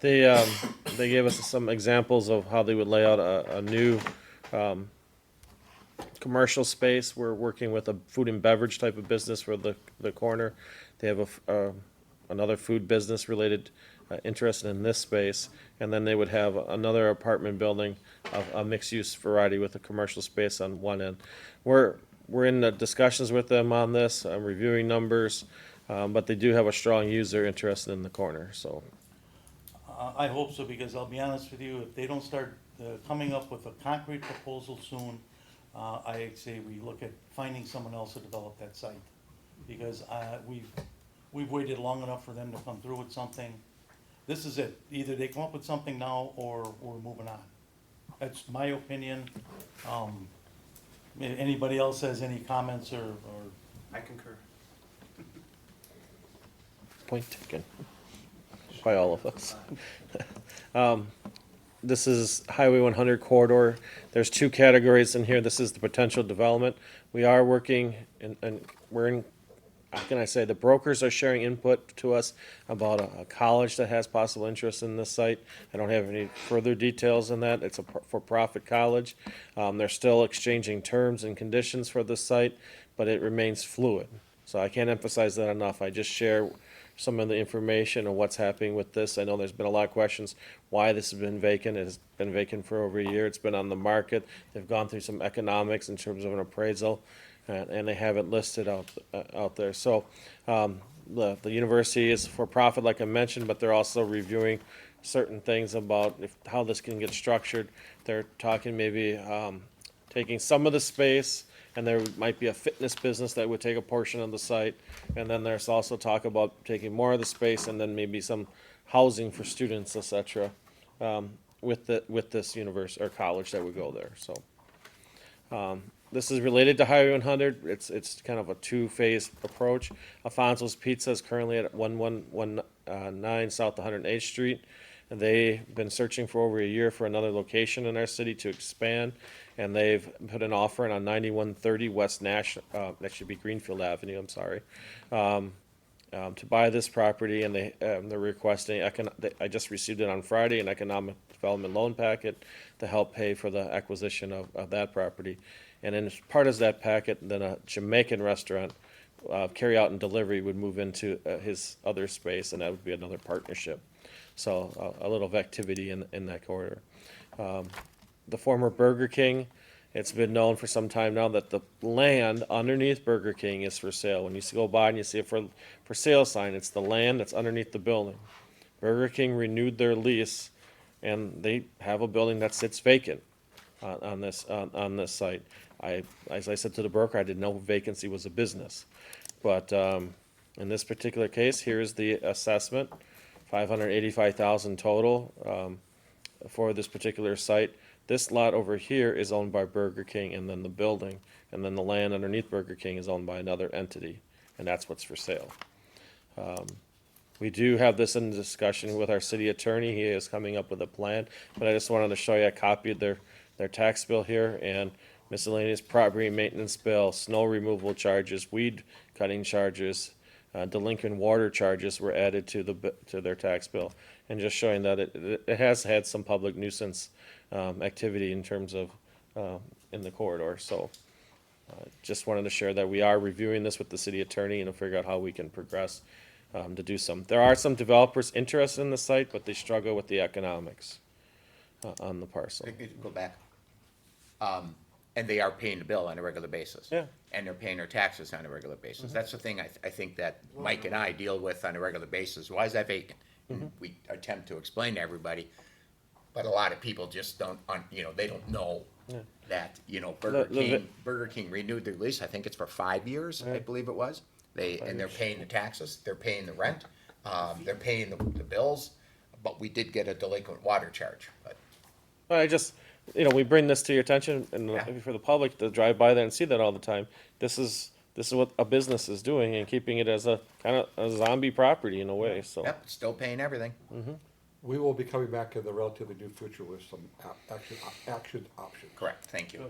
They gave us some examples of how they would lay out a new commercial space. We're working with a food and beverage type of business for the corner. They have another food business related, interested in this space. And then they would have another apartment building of a mixed-use variety with a commercial space on one end. We're in the discussions with them on this, reviewing numbers, but they do have a strong user interested in the corner, so. I hope so, because I'll be honest with you, if they don't start coming up with a concrete proposal soon, I'd say we look at finding someone else to develop that site. Because we've waited long enough for them to come through with something. This is it, either they come up with something now or we're moving on. That's my opinion. Anybody else has any comments or I concur. Point taken by all of us. this is Highway 100 corridor. There's two categories in here. This is the potential development. We are working, and we're in, how can I say, the brokers are sharing input to us about a college that has possible interest in this site. I don't have any further details on that. It's a for-profit college. They're still exchanging terms and conditions for this site, but it remains fluid. So I can't emphasize that enough. I just share some of the information on what's happening with this. I know there's been a lot of questions why this has been vacant. It has been vacant for over a year. It's been on the market. They've gone through some economics in terms of an appraisal, and they haven't listed out there. So the university is for profit, like I mentioned, but they're also reviewing certain things about how this can get structured. They're talking maybe taking some of the space, and there might be a fitness business that would take a portion of the site. And then there's also talk about taking more of the space and then maybe some housing for students, et cetera, with this university or college that would go there. So this is related to Highway 100. It's kind of a two-phase approach. Alfonso's Pizza is currently at 1119 South 108th Street. And they've been searching for over a year for another location in our city to expand, and they've put an offer in on 9130 West National, that should be Greenfield Avenue, I'm sorry, to buy this property, and they're requesting, I just received it on Friday, an economic development loan packet to help pay for the acquisition of that property. And then as part of that packet, then a Jamaican restaurant, carry out and delivery would move into his other space, and that would be another partnership. So a little of activity in that corridor. The former Burger King, it's been known for some time now that the land underneath Burger King is for sale. When you go by and you see a for sale sign, it's the land that's underneath the building. Burger King renewed their lease, and they have a building that sits vacant on this site. As I said to the broker, I didn't know vacancy was a business. But in this particular case, here's the assessment. $585,000 total for this particular site. This lot over here is owned by Burger King, and then the building, and then the land underneath Burger King is owned by another entity, and that's what's for sale. We do have this in discussion with our city attorney. He is coming up with a plan, but I just wanted to show you a copy of their tax bill here, and miscellaneous property maintenance bill, snow removal charges, weed cutting charges, delinquent water charges were added to their tax bill, and just showing that it has had some public nuisance activity in terms of in the corridor. So just wanted to share that we are reviewing this with the city attorney and to figure out how we can progress to do some. There are some developers interested in the site, but they struggle with the economics on the parcel. Go back. And they are paying the bill on a regular basis. Yeah. And they're paying their taxes on a regular basis. That's the thing I think that Mike and I deal with on a regular basis. Why is that vacant? And we attempt to explain to everybody, but a lot of people just don't, they don't know that, Burger King renewed their lease. I think it's for 5 years, I believe it was. And they're paying the taxes, they're paying the rent, they're paying the bills, but we did get a delinquent water charge, but. I just, we bring this to your attention, and for the public to drive by there and see that all the time. This is what a business is doing, and keeping it as a kind of a zombie property in a way. So. Yep, still paying everything. We will be coming back in the relatively near future with some action options. Correct, thank you.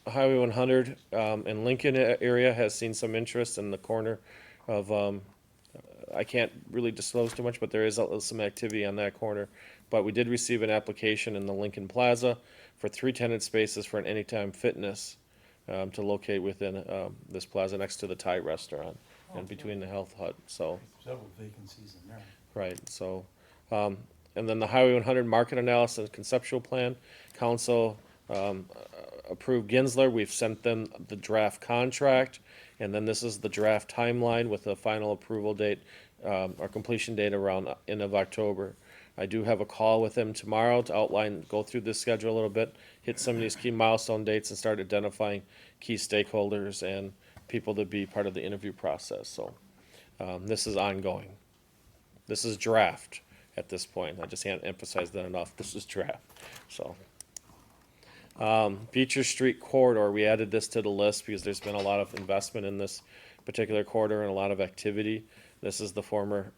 Highway 100 in Lincoln area has seen some interest in the corner of. I can't really disclose too much, but there is some activity on that corner. But we did receive an application in the Lincoln Plaza for 3 tenant spaces for an Anytime Fitness to locate within this plaza next to the Thai restaurant and between the Health Hut. So Several vacancies in there. right. So and then the Highway 100 market analysis and conceptual plan. Council approved Ginsler. We've sent them the draft contract, and then this is the draft timeline with the final approval date or completion date around end of October. I do have a call with them tomorrow to go through this schedule a little bit, hit some of these key milestone dates, and start identifying key stakeholders and people to be part of the interview process. So this is ongoing. This is draft at this point. I just can't emphasize that enough. This is draft. So Beecher Street corridor, we added this to the list because there's been a lot of investment in this particular corridor and a lot of activity. This is the former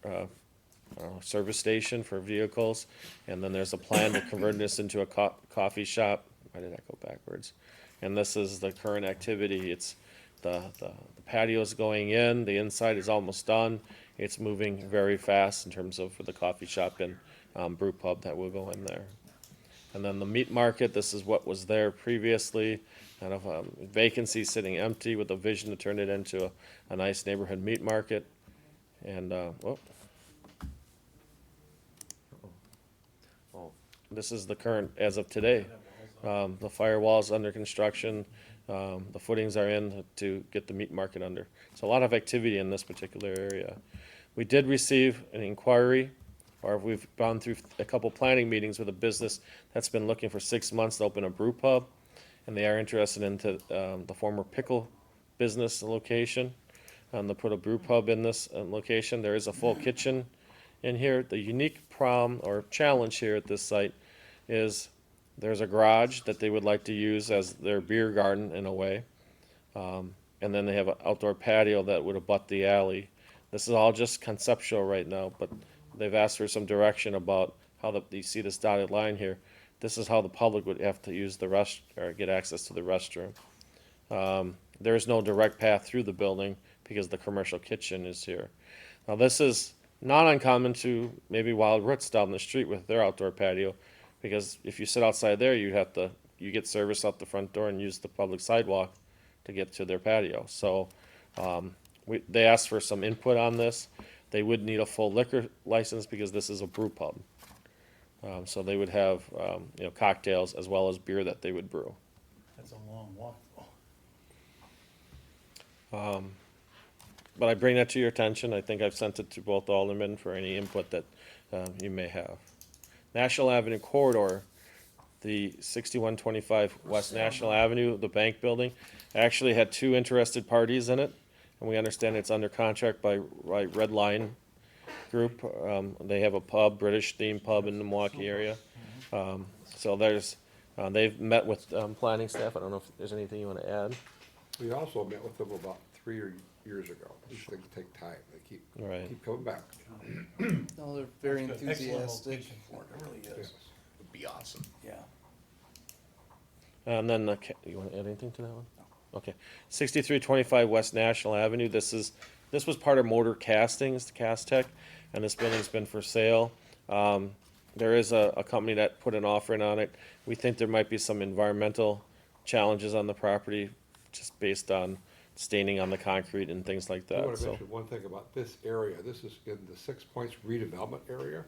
service station for vehicles. And then there's a plan to convert this into a coffee shop. Why did I go backwards? And this is the current activity. It's the patio's going in, the inside is almost done. It's moving very fast in terms of the coffee shop and brew pub that will go in there. And then the meat market, this is what was there previously, kind of vacancy sitting empty with a vision to turn it into a nice neighborhood meat market. And, this is the current, as of today. The firewall's under construction, the footings are in to get the meat market under. So a lot of activity in this particular area. We did receive an inquiry, or we've gone through a couple planning meetings with a business that's been looking for 6 months to open a brew pub, and they are interested into the former pickle business location. They'll put a brew pub in this location. There is a full kitchen in here. The unique problem or challenge here at this site is there's a garage that they would like to use as their beer garden in a way. And then they have an outdoor patio that would abut the alley. This is all just conceptual right now, but they've asked for some direction about how you see this dotted line here. This is how the public would have to use the or get access to the restroom. There is no direct path through the building because the commercial kitchen is here. Now this is not uncommon to maybe Wild Roots down the street with their outdoor patio, because if you sit outside there, you get service out the front door and use the public sidewalk to get to their patio. So they asked for some input on this. They would need a full liquor license because this is a brew pub. So they would have cocktails as well as beer that they would brew. That's a long walk, But I bring that to your attention. I think I've sent it to both aldermen for any input that you may have. National Avenue corridor, the 6125 West National Avenue, the bank building, actually had 2 interested parties in it, and we understand it's under contract by Red Line Group. They have a pub, British themed pub in the Milwaukee area. So they've met with planning staff. I don't know if there's anything you want to add. We also met with them about 3 years ago. These things take time. They keep coming back. No, they're very Excellent enthusiastic. location for it, it really is. Would be awesome. Yeah. And then, you want to add anything to that one? No. Okay. 6325 West National Avenue, this was part of Motor Castings, Castech, and this building's been for sale. There is a company that put an offer in on it. We think there might be some environmental challenges on the property, just based on staining on the concrete and things like I that, want to so. mention one thing about this area. This is in the 6 Points redevelopment area,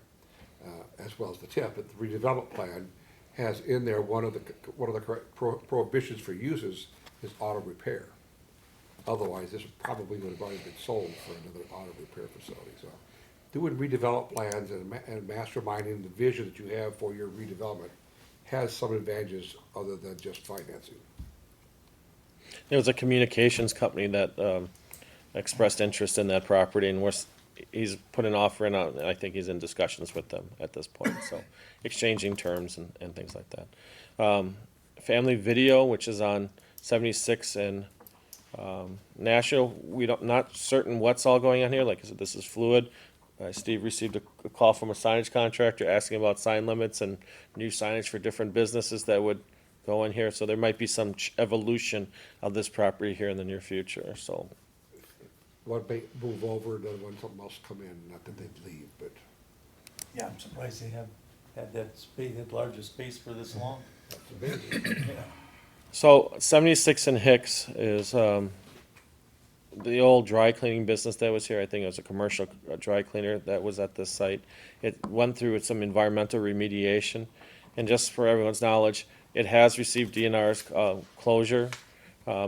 as well as the TIF. But the redevelopment plan has in there one of the correct prohibitions for uses is auto repair. Otherwise, this probably would have already been sold for another auto repair facility. So, doing redevelop plans and masterminding the vision that you have for your redevelopment has some advantages other than just financing. There was a communications company that expressed interest in that property, and he's put an offer in on, and I think he's in discussions with them at this point, so exchanging terms and things like that. Family Video, which is on 76 and National, not certain what's all going on here. Like I said, this is fluid. Steve received a call from a signage contractor asking about sign limits and new signage for different businesses that would go in here, so there might be some evolution of this property here in the near future, so. One may move over, and then when something else come in, not that they'd leave, but Yeah, I'm surprised they have had that space, that larger space for this long. that's amazing. Yeah. So 76 and Hicks is the old dry cleaning business that was here. I think it was a commercial dry cleaner that was at this site. It went through some environmental remediation, and just for everyone's knowledge, it has received DNR's closure,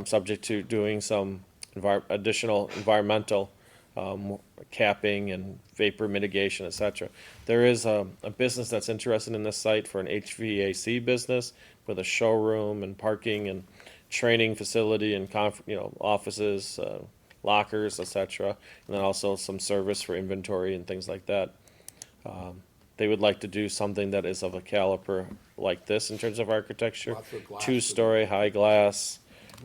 subject to doing some additional environmental capping and vapor mitigation, et cetera. There is a business that's interested in this site for an HVAC business with a showroom and parking and training facility and offices, lockers, et cetera, and then also some service for inventory and things like that. They would like to do something that is of a caliber like this in terms of architecture. Lots of glass. 2-story, high glass,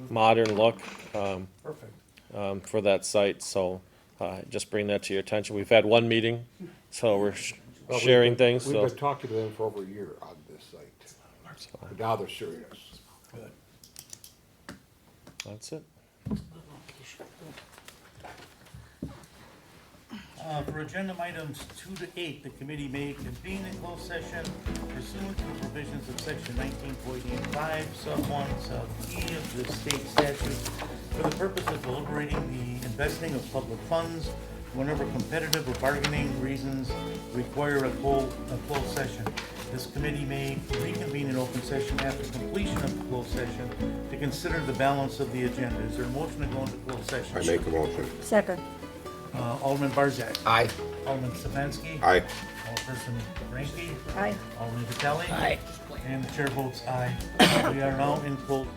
modern look Perfect. for that site. So just bring that to your attention. We've had one meeting So we're Well, we've sharing been- things, We've so. been talking to them for over a year on this site. But now they're serious. That's it. For agenda items 2 to 8, the committee may convene in closed session pursuant to the provisions of section 19.85, sub 1, sub E of the state statute for the purpose of deliberating the investing of public funds whenever competitive or bargaining reasons require a closed session. This committee may reconvene in open session after completion of the closed session to consider the balance of the agenda. Is there a motion to go into closed session? I make a motion. Second. Alderman Barzak. Aye. Alderman Stefanski. Aye. Alderperson Ranky. Aye. Alderman Vitelli. Aye. And the chair votes aye. We are now in closed.